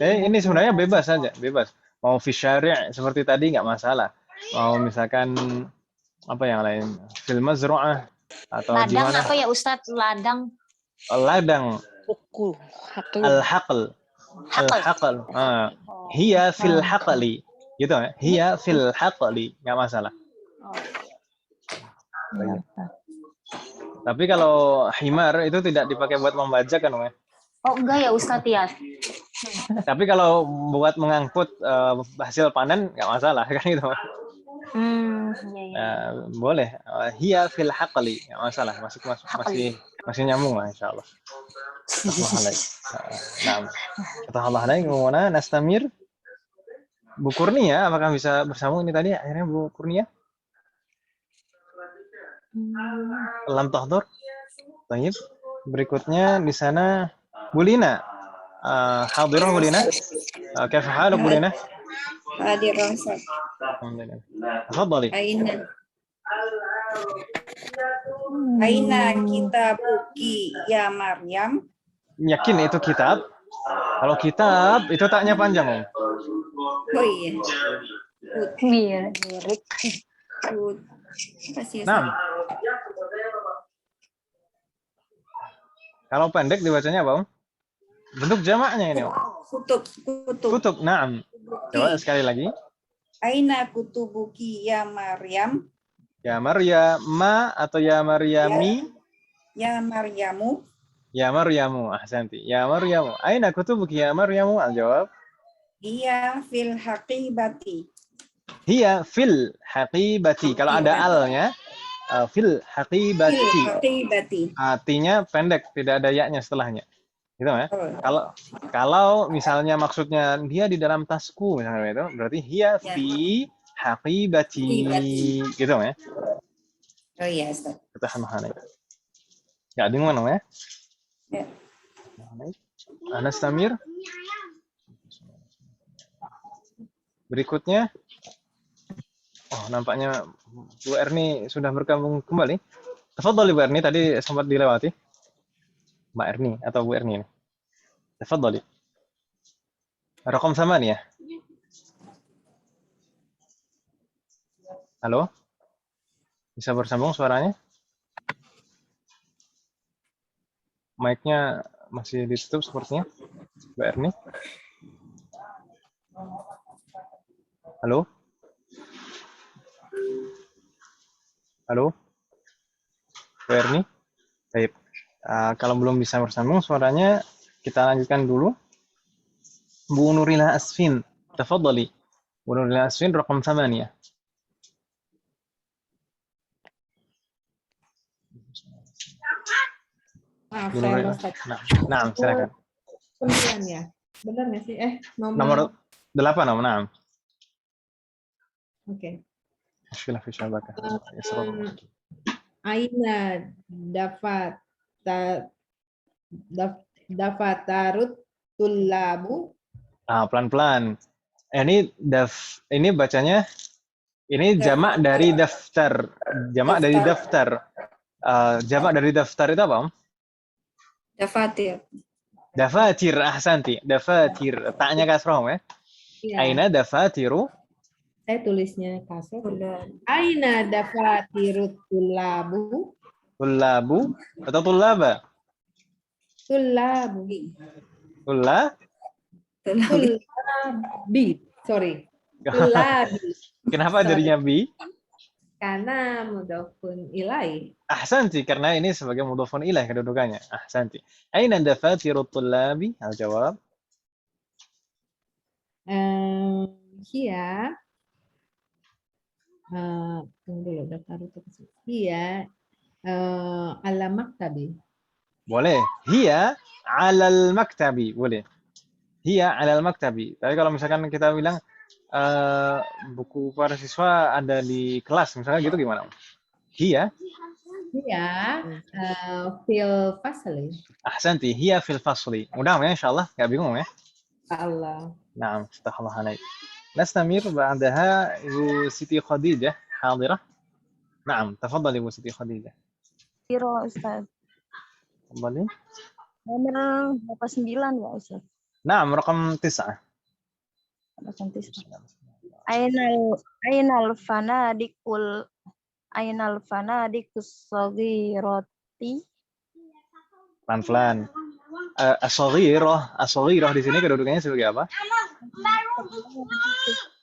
Ini sebenarnya bebas saja, bebas. Mau fi syari' seperti tadi nggak masalah. Mau misalkan apa yang lain, fil mazru'ah atau di Ladang mana? apa ya Ustadz? Ladang. Ladang. Buku. Hakul. Al-haql. Al-haql. Hiya fil haqli. Gitu ya. Hiya fil haqli, nggak masalah. Iya, Ustaz. Tapi kalau himar itu tidak dipakai buat membajak kan, ya? Oh enggak ya Ustadz ya. Tapi kalau buat mengangkut hasil panen nggak masalah kan gitu. Iya. Boleh. Hiya fil haqli, nggak masalah. Masih nyambung lah insyaallah. Nah, Allah alaik mana nastamir. Bu Kurnia, apakah bisa bersambung ini tadi akhirnya Bu Kurnia? Lam tahdur. Baik. Berikutnya di sana Bu Lina. Hadirah Bu Lina. Kaifa haluk Bu Lina? Hadirah Ustaz. Alhamdulillah. Tafadhali. Aina kitabuki ya Maryam. Yakin itu kitab? Kalau kitab itu taknya panjang, Om. Oh iya. Mirip. Nah. Kalau pendek dibacanya apa, Om? Bentuk jamaknya ini, Om. Kutub. Naam. Coba sekali lagi. Aina kutubuki ya Maryam. Ya Maryama atau ya Maryami? Ya Maryamu. Ya Maryamu, ahsanti. Ya Maryamu. Aina kutubuki ya Maryamu? Al-jawab. Hiya fil haqibati. Hiya fil haqibati. Kalau ada alnya, fil haqibati. Fil haqibati. Artinya pendek, tidak ada ya-nya setelahnya. Gitu ya. Kalau misalnya maksudnya dia di dalam tasku misalnya itu, berarti hiya fi haqibati. Gitu ya. Oh iya, Ustaz. Kita sama-sama. Enggak bingung namanya? Ya. Anastamir. Berikutnya. Oh, nampaknya Bu Erni sudah bergabung kembali. Tafadhali Bu Erni, tadi sempat dilewati. Mbak Erni atau Bu Erni ini. Tafadhali. Rakam sama nih ya. Halo? Bisa bersambung suaranya? Mic-nya masih ditutup sepertinya. Mbak Erni. Halo? Halo? Mbak Erni? Baik. Kalau belum bisa bersambung suaranya, kita lanjutkan dulu. Bu Nurila Asfin. Tafadhali. Bu Nurila Asfin, rakam 8. Maaf, saya lupa. Nah, silakan. 9 ya? Benar nggak sih? Nomor 8, Om. Nah. Oke. Mushkilah fi syabakah. Aina dafatarut tullabu. Pelan-pelan. Ini bacanya ini jamak dari daftar. Jamak dari daftar. Jamak dari daftar itu apa, Om? Dafatir. Dafatir, ahsanti. Dafatir. Taknya kasrah, Om ya. Ya. Aina dafatiru. Saya tulisnya kasrah. Aina dafatirut tullabu. Tullabu atau tullaba? Tullabu. Tullabi. Sorry. Tullabi. Kenapa jadinya bi? Karena mudhofun ilaih. Ahsanti, karena ini sebagai mudhofun ilaih kedudukannya. Ahsanti. Aina dafatirut tullabi? Al-jawab. Hiya. Tunggu dulu, daftar itu. Hiya ala maktabi. Boleh. Hiya alal maktabi. Boleh. Hiya alal maktabi. Tapi kalau misalkan kita bilang buku para siswa ada di kelas, misalnya gitu gimana? Hiya fil fasli. Ahsanti, hiya fil fasli. Mudah ya insyaallah, enggak bingung ya. Allah. Naam, astaghfirullah alaik. Nastamir ba'daha Ibu Siti Khadijah hadirah. نعم تفضلي Bu Siti Khadijah. Zero, Ustaz. تفضلي. Nomor berapa 9 ya, Ustaz? نعم رقم 9. Ainal fanadikus saghirati. Pelan-pelan. As-saghirah di sini kedudukannya sebagai apa?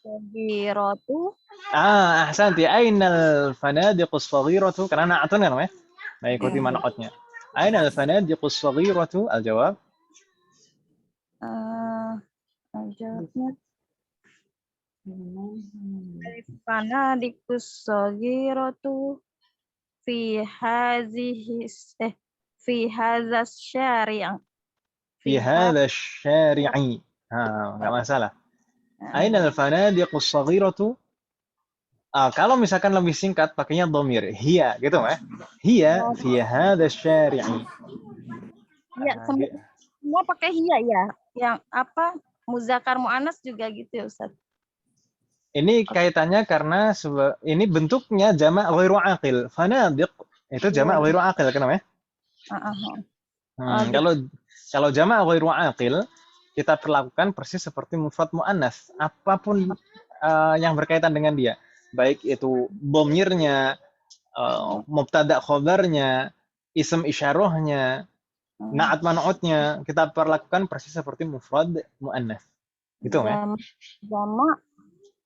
Saghiratu. Ahsanti. Ainal fanadiqus saghiratu karena na'atun kan ya? Mengikuti manqatnya. Ainal fanadiqus saghiratu al-jawab. Jawabnya fanadikus saghiratu fi hadzal syari'. Fi hadzal syari'i. Enggak masalah. Ainal fanadiqus saghiratu. Kalau misalkan lebih singkat pakainya dhamir hiya gitu ya. Hiya fi hadzal syari'i. Ya, semua pakai hiya ya. Yang apa? Muzakkar muannas juga gitu ya, Ustaz. Ini kaitannya karena ini bentuknya jamak ghairu aqil. Fanadiq itu jamak ghairu aqil kenapa ya? Kalau jamak ghairu aqil kita perlakukan persis seperti mufrad muannas. Apapun yang berkaitan dengan dia, baik itu dhamirnya, mubtada khabarnya, ism isyarahnya, na'at man'utnya, kita perlakukan persis seperti mufrad muannas. Gitu ya? Jamak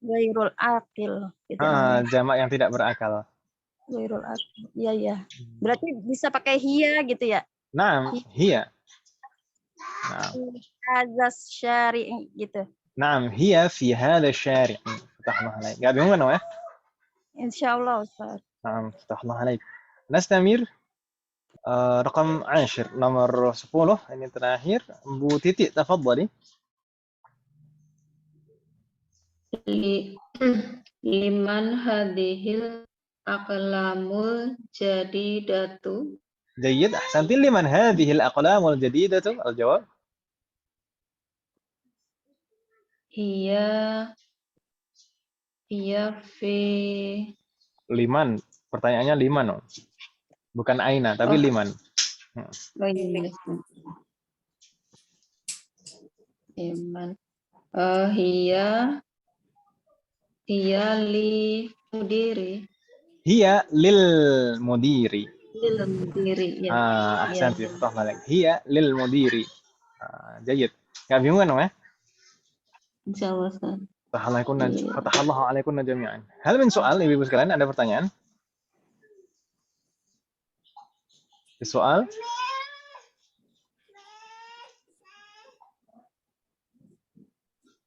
ghairul aqil gitu. Jamak yang tidak berakal. Ghairul aqil. Iya. Berarti bisa pakai hiya gitu ya? Naam, hiya. Azas syari' gitu. Naam, hiya fi hadha syari'. Fatahna alaik. Enggak bingung kan ya? Insyaallah, Ustaz. Naam, fatahna alaik. Nastamir. رقم 10 nomor 10 ini terakhir Bu Titi tafadhali. Liman hadhil aqlamul jadidatu. جيد أحسنتي. لمن هذه الأقلام الجديدة الجواب Hiya fi liman. Pertanyaannya liman bukan aina tapi liman. Liman. Hiya li mudiri. Hiya lil mudiri. Lil mudiri ya. Ahsanti. Hiya lil mudiri. Jayid. Enggak bingung kan ya? Insyaallah, Ustaz. Fatahallahu alaikunna jami'an. Hal min soal ibu-ibu sekalian, ada pertanyaan? Soal?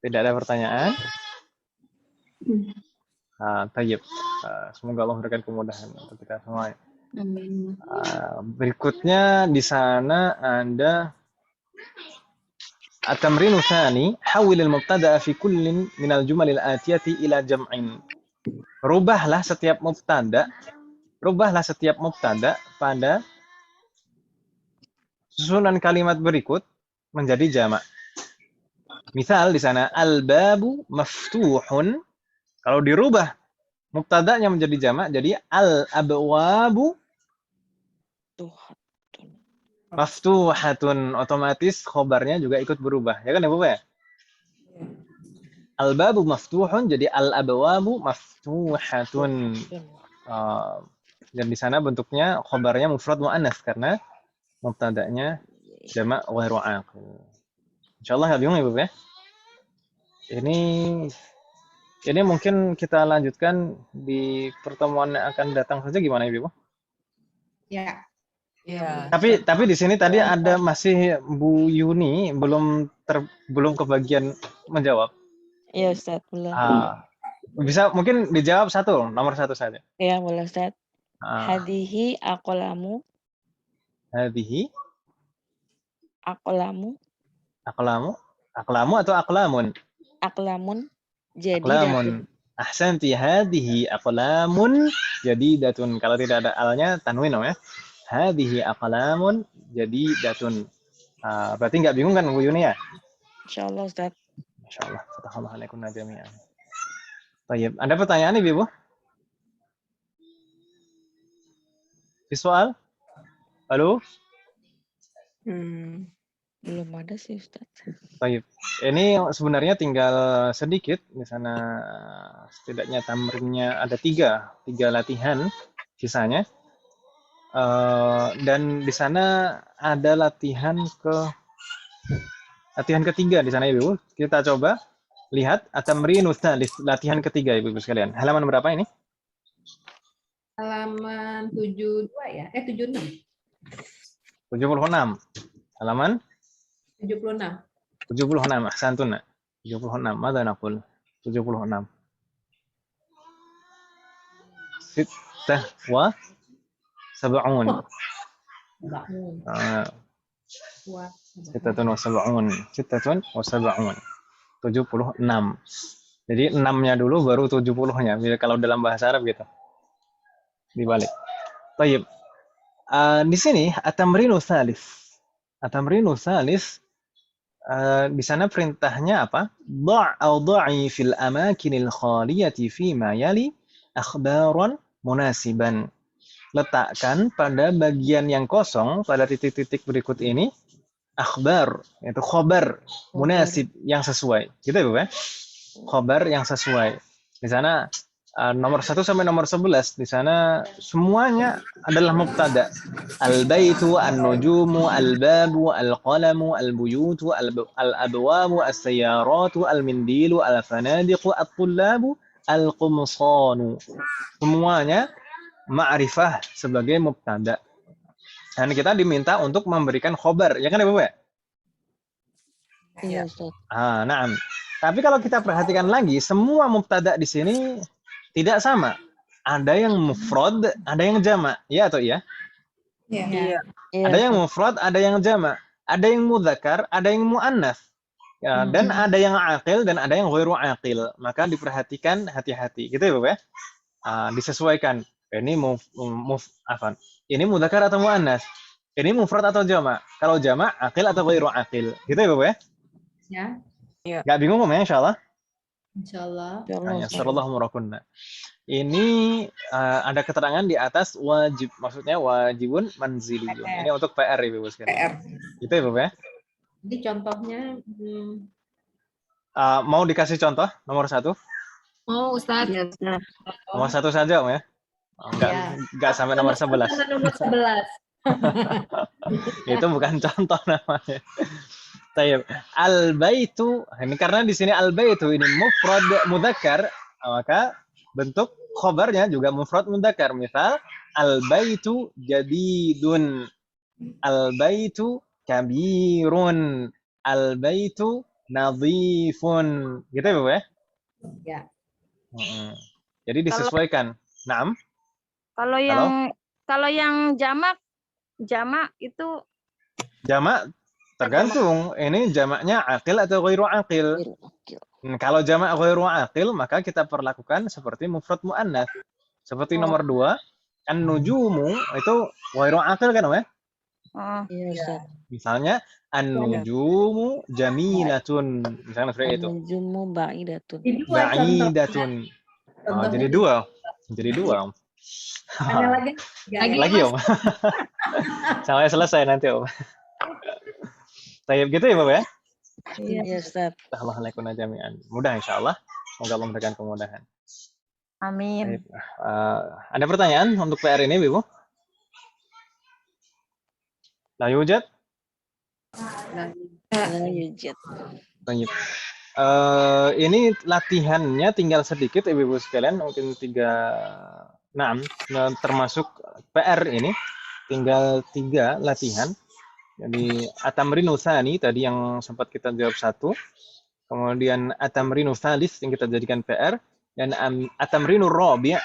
Tidak ada pertanyaan? Tayyib. Semoga Allah memberikan kemudahan untuk kita semua. Amin. Berikutnya di sana ada at-tamrinu tsani, hawwil al-mubtada fi kullin min al-jumal al-atiyati ila jam'in. Rubahlah setiap mubtada pada susunan kalimat berikut menjadi jamak. Misal di sana al-babu maftuhun. Kalau dirubah mubtada'nya menjadi jamak jadi al-abwabu maftuhatun, otomatis khobarnya juga ikut berubah. Ya kan ya, Bapak ya? Al-babu maftuhun jadi al-abwabu maftuhatun. Dan di sana bentuknya khobarnya mufrad muannas karena mubtada'nya jamak ghairu aqil. Insyaallah enggak bingung ya, Bapak ya? Ini mungkin kita lanjutkan di pertemuan yang akan datang saja, gimana Ibu? Ya. Iya. Tapi di sini tadi ada masih Bu Yuni belum kebagian menjawab. Iya, Ustaz, belum. Bisa mungkin dijawab nomor satu saja. Iya, boleh, Ustaz. Hadihi aqlamu. Hadihi Aqlamu. Aqlamu atau aqlamun? Aqlamun. Jadi Aqlamun. Ahsanti. Hadihi aqlamun jadidatun. Kalau tidak ada alnya tanwin ya. Hadihi aqlamun jadidatun. Berarti nggak bingung kan Bu Yuni ya? Insyaallah, Ustaz. Insyaallah. Fatahallahu alaikum jami'an. Baik, ada pertanyaan Ibu? Soal? Halo? Belum ada sih Ustaz. Baik. Ini sebenarnya tinggal sedikit. Di sana setidaknya tamrinnya ada tiga latihan sisanya. Dan di sana ada latihan ketiga di sana Ibu. Kita coba lihat at-tamrinu tsalits, latihan ketiga Ibu sekalian. Halaman berapa ini? Halaman 72 ya? 76. 76. Halaman 76. 76. Ahsantun. 76. Mada naqul? 76. Sittah wa sab'un. Sittatun wa sab'un. 76. Jadi 6-nya dulu baru 70-nya. Kalau dalam bahasa Arab gitu. Dibalik. Baik. Di sini at-tamrinu tsalits. At-tamrinu tsalits di sana perintahnya apa? Dha'i fil amakinil khaliyati fi ma yali akhbaran munasiban. Letakkan pada bagian yang kosong pada titik-titik berikut ini akhbar, yaitu khobar munasib yang sesuai. Gitu ya, Bu ya? Khobar yang sesuai. Di sana nomor 1 sampai nomor 11 di sana semuanya adalah mubtada. Al-baitu, an-nujumu, al-babu, al-qalamu, al-buyutu, al-abwabu, as-sayyaratu, al-mindilu, al-fanadiqu, at-tullabu, al-qumsanu. Semuanya ma'rifah sebagai mubtada. Dan kita diminta untuk memberikan khobar, ya kan ya, Bu ya? Iya, Ustaz. Na'am. Tapi kalau kita perhatikan lagi, semua mubtada di sini tidak sama. Ada yang mufrad, ada yang jamak. Ya atau iya? Iya. Ada yang mufrad, ada yang jamak. Ada yang mudzakkar, ada yang muannats. Ya, dan ada yang aqil dan ada yang ghairu aqil. Maka diperhatikan hati-hati. Gitu ya, Bu ya? Disesuaikan. Ini ini mudzakkar atau muannats? Ini mufrad atau jamak? Kalau jamak, aqil atau ghairu aqil? Gitu ya, Bu ya? Ya. Nggak bingung ya, insyaallah? Insyaallah. Sallallahu murakunna. Ini ada keterangan di atas wajib, maksudnya wajibun manziliyun. Ini untuk PR ya, Ibu sekalian. PR. Gitu ya, Bu ya? Jadi contohnya mau dikasih contoh nomor 1? Oh, Ustaz. Ya, Ustaz. Nomor 1 saja, Om ya. Enggak sampai nomor 11. Nomor 11. Itu bukan contoh namanya. Tayyib. Al-baitu, ini karena di sini al-baitu ini mufrad mudzakkar, maka bentuk khobarnya juga mufrad mudzakkar. Misal al-baitu jadidun, al-baitu kabirun, al-baitu nadhifun. Gitu ya, Bu ya? Ya. Jadi disesuaikan. Naam. Kalau yang jamak itu jamak tergantung, ini jamaknya aqil atau ghairu aqil. Kalau jamak ghairu aqil, maka kita perlakukan seperti mufrad muannats. Seperti nomor 2, an-nujumu itu ghairu aqil kan, Om ya? Iya, Misalnya an-nujumu jamilatun. Misalnya seperti itu. An-nujumu ba'idatun. Ba'idatun. Jadi 2. Jadi 2, Om. Lagi, Om. Sampai selesai nanti, Om. Tayyib gitu ya, Bapak ya? Iya, Ustaz. Assalamualaikum jami'an. Mudah insyaallah. Semoga Allah memberikan kemudahan. Amin. Ada pertanyaan untuk PR ini, Ibu? La yujad? La yujad. Tayyib. Ini latihannya tinggal sedikit, Ibu sekalian, mungkin 6, termasuk PR ini tinggal 3 latihan. Jadi at-tamrinu tsani tadi yang sempat kita jawab 1, kemudian at-tamrinu tsalits yang kita jadikan PR, dan at-tamrinu rabi'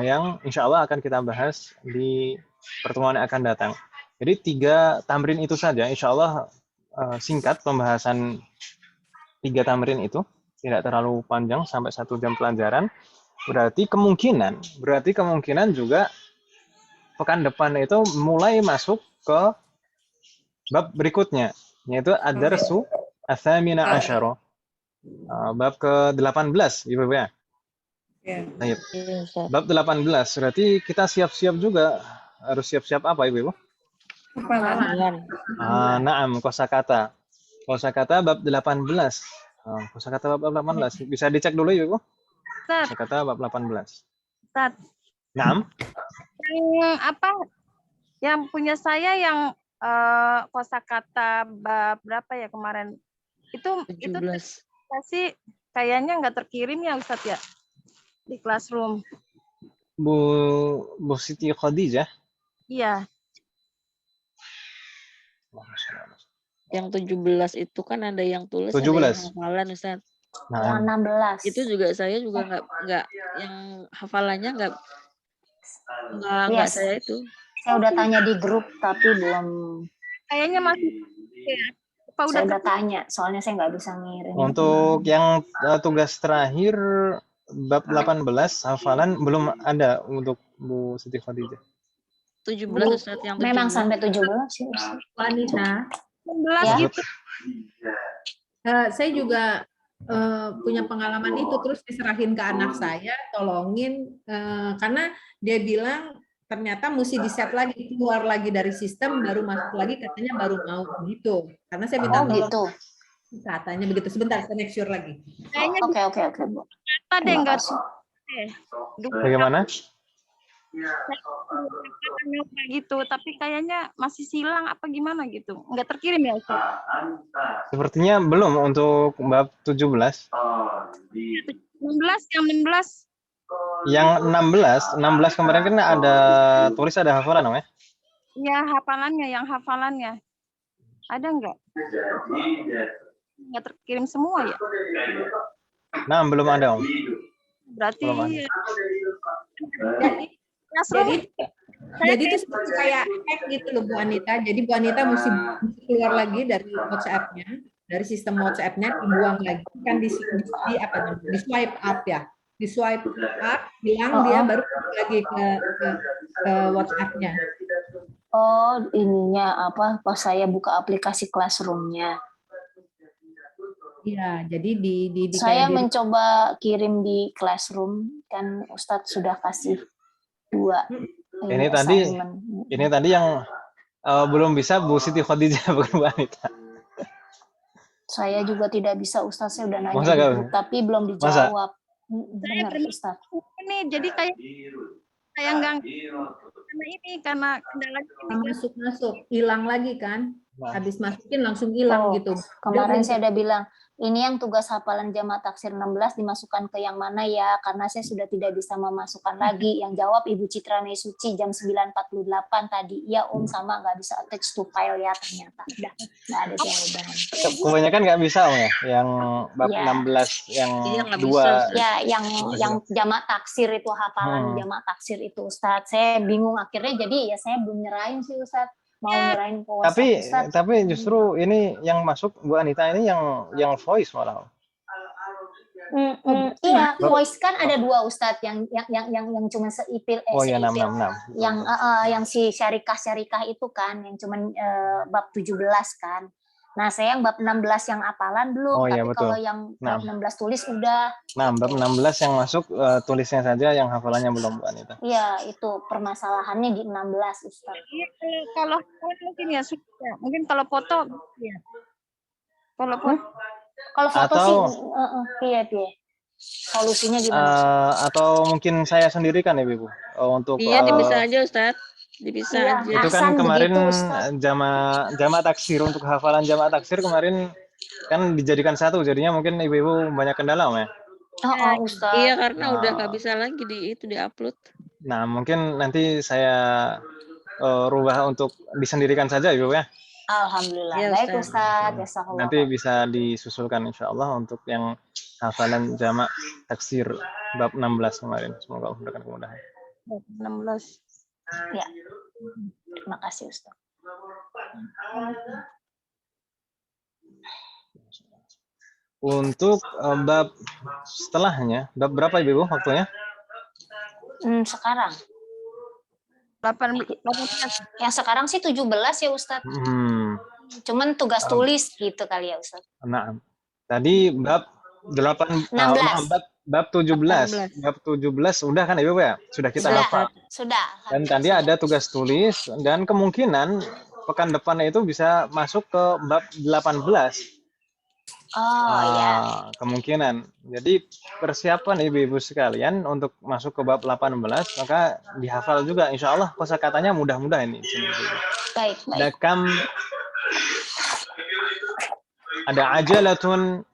yang insyaallah akan kita bahas di pertemuan yang akan datang. Jadi 3 tamrin itu saja, insyaallah singkat pembahasan 3 tamrin itu, tidak terlalu panjang sampai 1 jam pelajaran. Berarti kemungkinan juga pekan depan itu mulai masuk ke bab berikutnya, yaitu ad-darsu ats-tsamina asyara. Bab ke-18, Ibu ya. Bab 18. Berarti kita siap-siap juga harus siap-siap apa Ibu? Hafalan. Naam, kosakata. Kosakata bab 18. Kosakata bab 18. Bisa dicek dulu Ibu? Ustaz, Kosakata bab 18. Ustaz. Naam. Yang apa? Yang punya saya yang kosakata bab berapa ya kemarin? Itu 17. sih kayaknya nggak terkirim ya Ustaz ya di classroom. Bu Siti Khadijah. Iya. Yang 17 itu kan ada yang tulis, 17. ada yang hafalan, Ustaz. Yang 16. Itu juga saya juga nggak yang hafalannya nggak Yes. saya itu. Saya udah tanya di grup tapi belum. Kayaknya masih. Apa Saya udah tanya, soalnya saya nggak bisa ngirim. Untuk yang tugas terakhir bab 18 hafalan belum ada untuk Bu Siti Khadijah. 17 Ustaz, yang 17. Memang sampai 17 sih Ustaz. Wanita. 16 Ya. gitu. Saya juga punya pengalaman itu, terus diserahin ke anak saya, tolongin karena dia bilang ternyata mesti di-set lagi, keluar lagi dari sistem, baru masuk lagi, katanya baru mau gitu. Karena saya minta tolong. Gitu. Katanya begitu. Sebentar, saya make sure lagi. Oke, Bu. Ada yang nggak. Bagaimana? Kayak gitu, tapi kayaknya masih silang apa gimana gitu. Nggak terkirim ya Ustaz? Sepertinya belum untuk bab 17. 16, yang 16. Yang 16 kemarin kan ada tulis ada hafalan namanya. Ya, yang hafalannya. Ada nggak? Nggak terkirim semua ya? Nah, belum ada, Om. Berarti Belum ada. Jadi itu seperti kayak hack gitu loh Bu Anita. Jadi Bu Anita mesti keluar lagi dari WhatsApp-nya, dari sistem WhatsApp-nya, dibuang lagi kan di swipe up ya. Di swipe up, hilang dia baru lagi ke WhatsApp-nya. Oh, ininya apa? Pas saya buka aplikasi Classroom-nya. Iya, jadi saya mencoba kirim di Classroom, kan Ustadz sudah kasih 2 ini tadi yang belum bisa Bu Siti Khadijah, bukan Bu Anita. Saya juga tidak bisa, Ustadz, saya udah nanya Masa gitu, tapi belum dijawab. Benar Ustadz. Ini jadi kayak nggak karena kendalanya masuk hilang lagi kan. Habis masukin langsung hilang gitu. Kemarin saya udah bilang, ini yang tugas hafalan jamaah taksir 16 dimasukkan ke yang mana ya, karena saya sudah tidak bisa memasukkan lagi. Yang jawab Ibu Citra Nesuci jam 9.48 tadi. Ya Om, sama nggak bisa attach to file ya ternyata. Udah nggak ada jawaban. Kebanyakan nggak bisa Om ya, yang bab 16 yang 2. Ya, yang jamaah taksir itu hafalan jamaah taksir itu Ustadz. Saya bingung akhirnya, jadi ya saya belum nyerahin sih Ustadz. Mau nyerahin ke WhatsApp. Tapi justru ini yang masuk Bu Anita ini yang voice malah. Iya, voice kan ada 2 Ustadz, yang cuma seipil yang si syarikah itu kan, yang cuma bab 17 kan. Nah, saya yang bab 16 yang hafalan belum, tapi kalau yang bab 16 tulis udah. Nah, bab 16 yang masuk tulisnya saja, yang hafalannya belum Bu Anita. Iya, itu permasalahannya di 16 Ustaz. Kalau mungkin ya, mungkin kalau foto ya. Kalau foto sih iya. Solusinya gimana? Atau mungkin saya sendiri kan ya, Bu? Untuk bisa aja Ustaz. Bisa aja. Itu kan kemarin jamaah taksir, untuk hafalan jamaah taksir kemarin kan dijadikan satu, jadinya mungkin ibu-ibu banyak kendala Om ya. Ustaz. Iya, karena udah nggak bisa lagi diupload. Nah, mungkin nanti saya rubah untuk disendirikan saja Ibu ya. Alhamdulillah. Ya, baik Ustaz. Nanti bisa disusulkan insya Allah untuk yang hafalan jamaah taksir bab 16 kemarin. Semoga Allah memberikan kemudahan. 16. Ya, terima kasih Ustaz. Untuk bab setelahnya, bab berapa Ibu waktunya? Sekarang. 18. Yang sekarang sih 17 ya Ustaz. Cuman tugas tulis gitu kali ya Ustaz. Nah, tadi bab 16. Bab 17. Bab 17 sudah kan Ibu ya? Sudah kita hafal. Sudah. Dan tadi ada tugas tulis dan kemungkinan pekan depan itu bisa masuk ke bab 18. Oh ya. Kemungkinan. Jadi persiapan ibu-ibu sekalian untuk masuk ke bab 18 maka dihafal juga insya Allah kosakatanya mudah-mudah ini. Baik. Ada kam, ada ajalatun.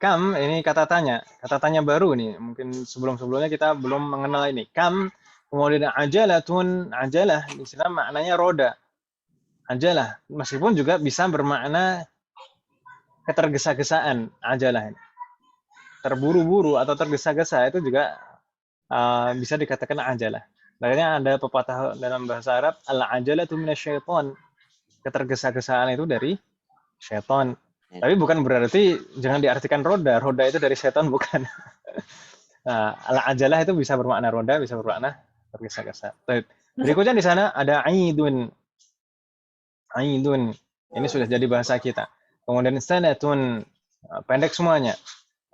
Kam ini kata tanya baru nih. Mungkin sebelum-sebelumnya kita belum mengenal ini. Kam, kemudian ajalatun, ajalah di sana maknanya roda. Ajalah, meskipun juga bisa bermakna ketergesa-gesaan ajalah. Terburu-buru atau tergesa-gesa itu juga bisa dikatakan ajalah. Makanya ada pepatah dalam bahasa Arab, al-ajalatu minasyaiton. Ketergesa-gesaan itu dari syaitan. Tapi bukan berarti jangan diartikan roda. Roda itu dari syaitan bukan. Al-ajalah itu bisa bermakna roda, bisa bermakna tergesa-gesa. Berikutnya di sana ada aidun. Aidun. Ini sudah jadi bahasa kita. Kemudian sanatun, pendek semuanya.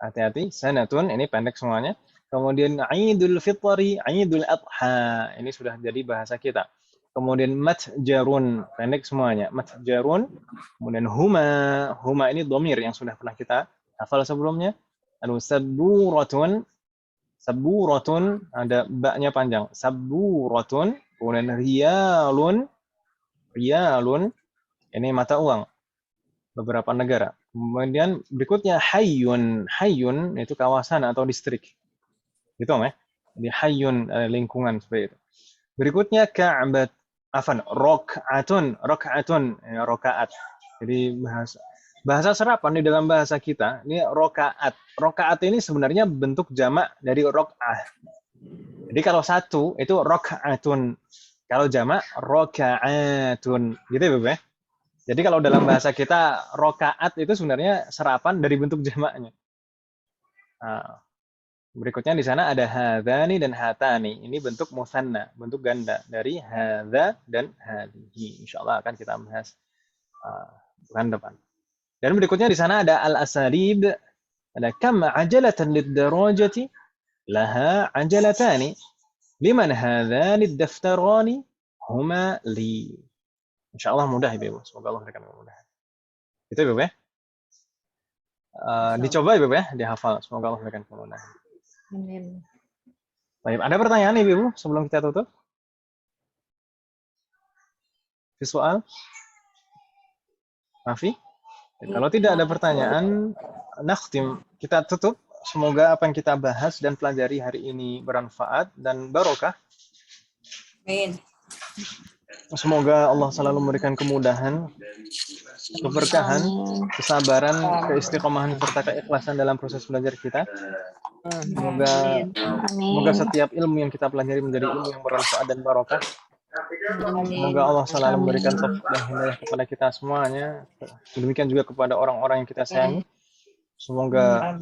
Hati-hati, sanatun ini pendek semuanya. Kemudian aidul fitri, aidul adha. Ini sudah jadi bahasa kita. Kemudian matjarun, pendek semuanya. Matjarun. Kemudian huma ini dhamir yang sudah pernah kita hafal sebelumnya. Lalu saburatun, ada ba-nya panjang. Saburatun. Kemudian riyalun, ini mata uang beberapa negara. Kemudian berikutnya hayyun itu kawasan atau distrik. Gitu ya. Jadi hayyun lingkungan seperti itu. Berikutnya rakaatun, rakaat. Jadi bahasa serapan di dalam bahasa kita ini rakaat. Rakaat ini sebenarnya bentuk jamak dari rakaah. Jadi kalau satu itu rakaatun. Kalau jamak rokaatun, gitu ya Bu ya. Jadi kalau dalam bahasa kita rokaat itu sebenarnya serapan dari bentuk jamaknya. Berikutnya di sana ada hadzani dan hatani. Ini bentuk musanna, bentuk ganda dari hadza dan hadihi. Insyaallah akan kita bahas bulan depan. Dan berikutnya di sana ada al-asalib. Ada kam ajalatan lid-darajati laha ajalatani. Liman hadzani ad-daftarani huma li. Insyaallah mudah Ibu. Semoga Allah berikan kemudahan. Itu Ibu ya. Dicoba Ibu ya, dihafal. Semoga Allah berikan kemudahan. Amin. Baik, ada pertanyaan Ibu sebelum kita tutup? Soal? Mafi? Kalau tidak ada pertanyaan, nakhtim. Kita tutup. Semoga apa yang kita bahas dan pelajari hari ini bermanfaat dan barokah. Amin. Semoga Allah selalu memberikan kemudahan, keberkahan, kesabaran, keistiqomahan serta keikhlasan dalam proses belajar kita. Semoga setiap ilmu yang kita pelajari menjadi ilmu yang bermanfaat dan barokah. Semoga Allah selalu memberikan taufik dan hidayah kepada kita semuanya. Demikian juga kepada orang-orang yang kita sayangi. Semoga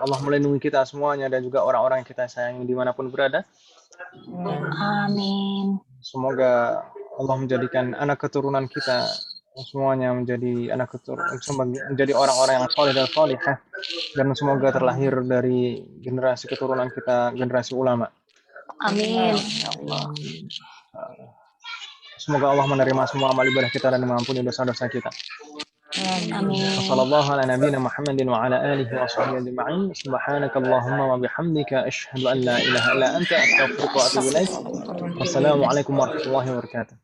Allah melindungi kita semuanya dan juga orang-orang yang kita sayangi dimanapun berada. Amin. Semoga Allah menjadikan anak keturunan kita semuanya menjadi anak keturunan, menjadi orang-orang yang saleh dan salihah, dan semoga terlahir dari generasi keturunan kita, generasi ulama. Amin. Ya Allah. Semoga Allah menerima semua amal ibadah kita dan mengampuni dosa-dosa kita. Amin. Wassallallahu ala nabiyyina Muhammadin wa ala alihi wa sahbihi ajma'in. Subhanakallahumma wa bihamdika asyhadu an la ilaha illa anta astaghfiruka wa atubu ilaik. Wassalamualaikum warahmatullahi wabarakatuh.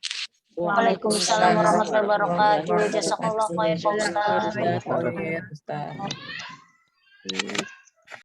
Waalaikumsalam warahmatullahi wabarakatuh. Jazakallahu khairan Pak Ustaz.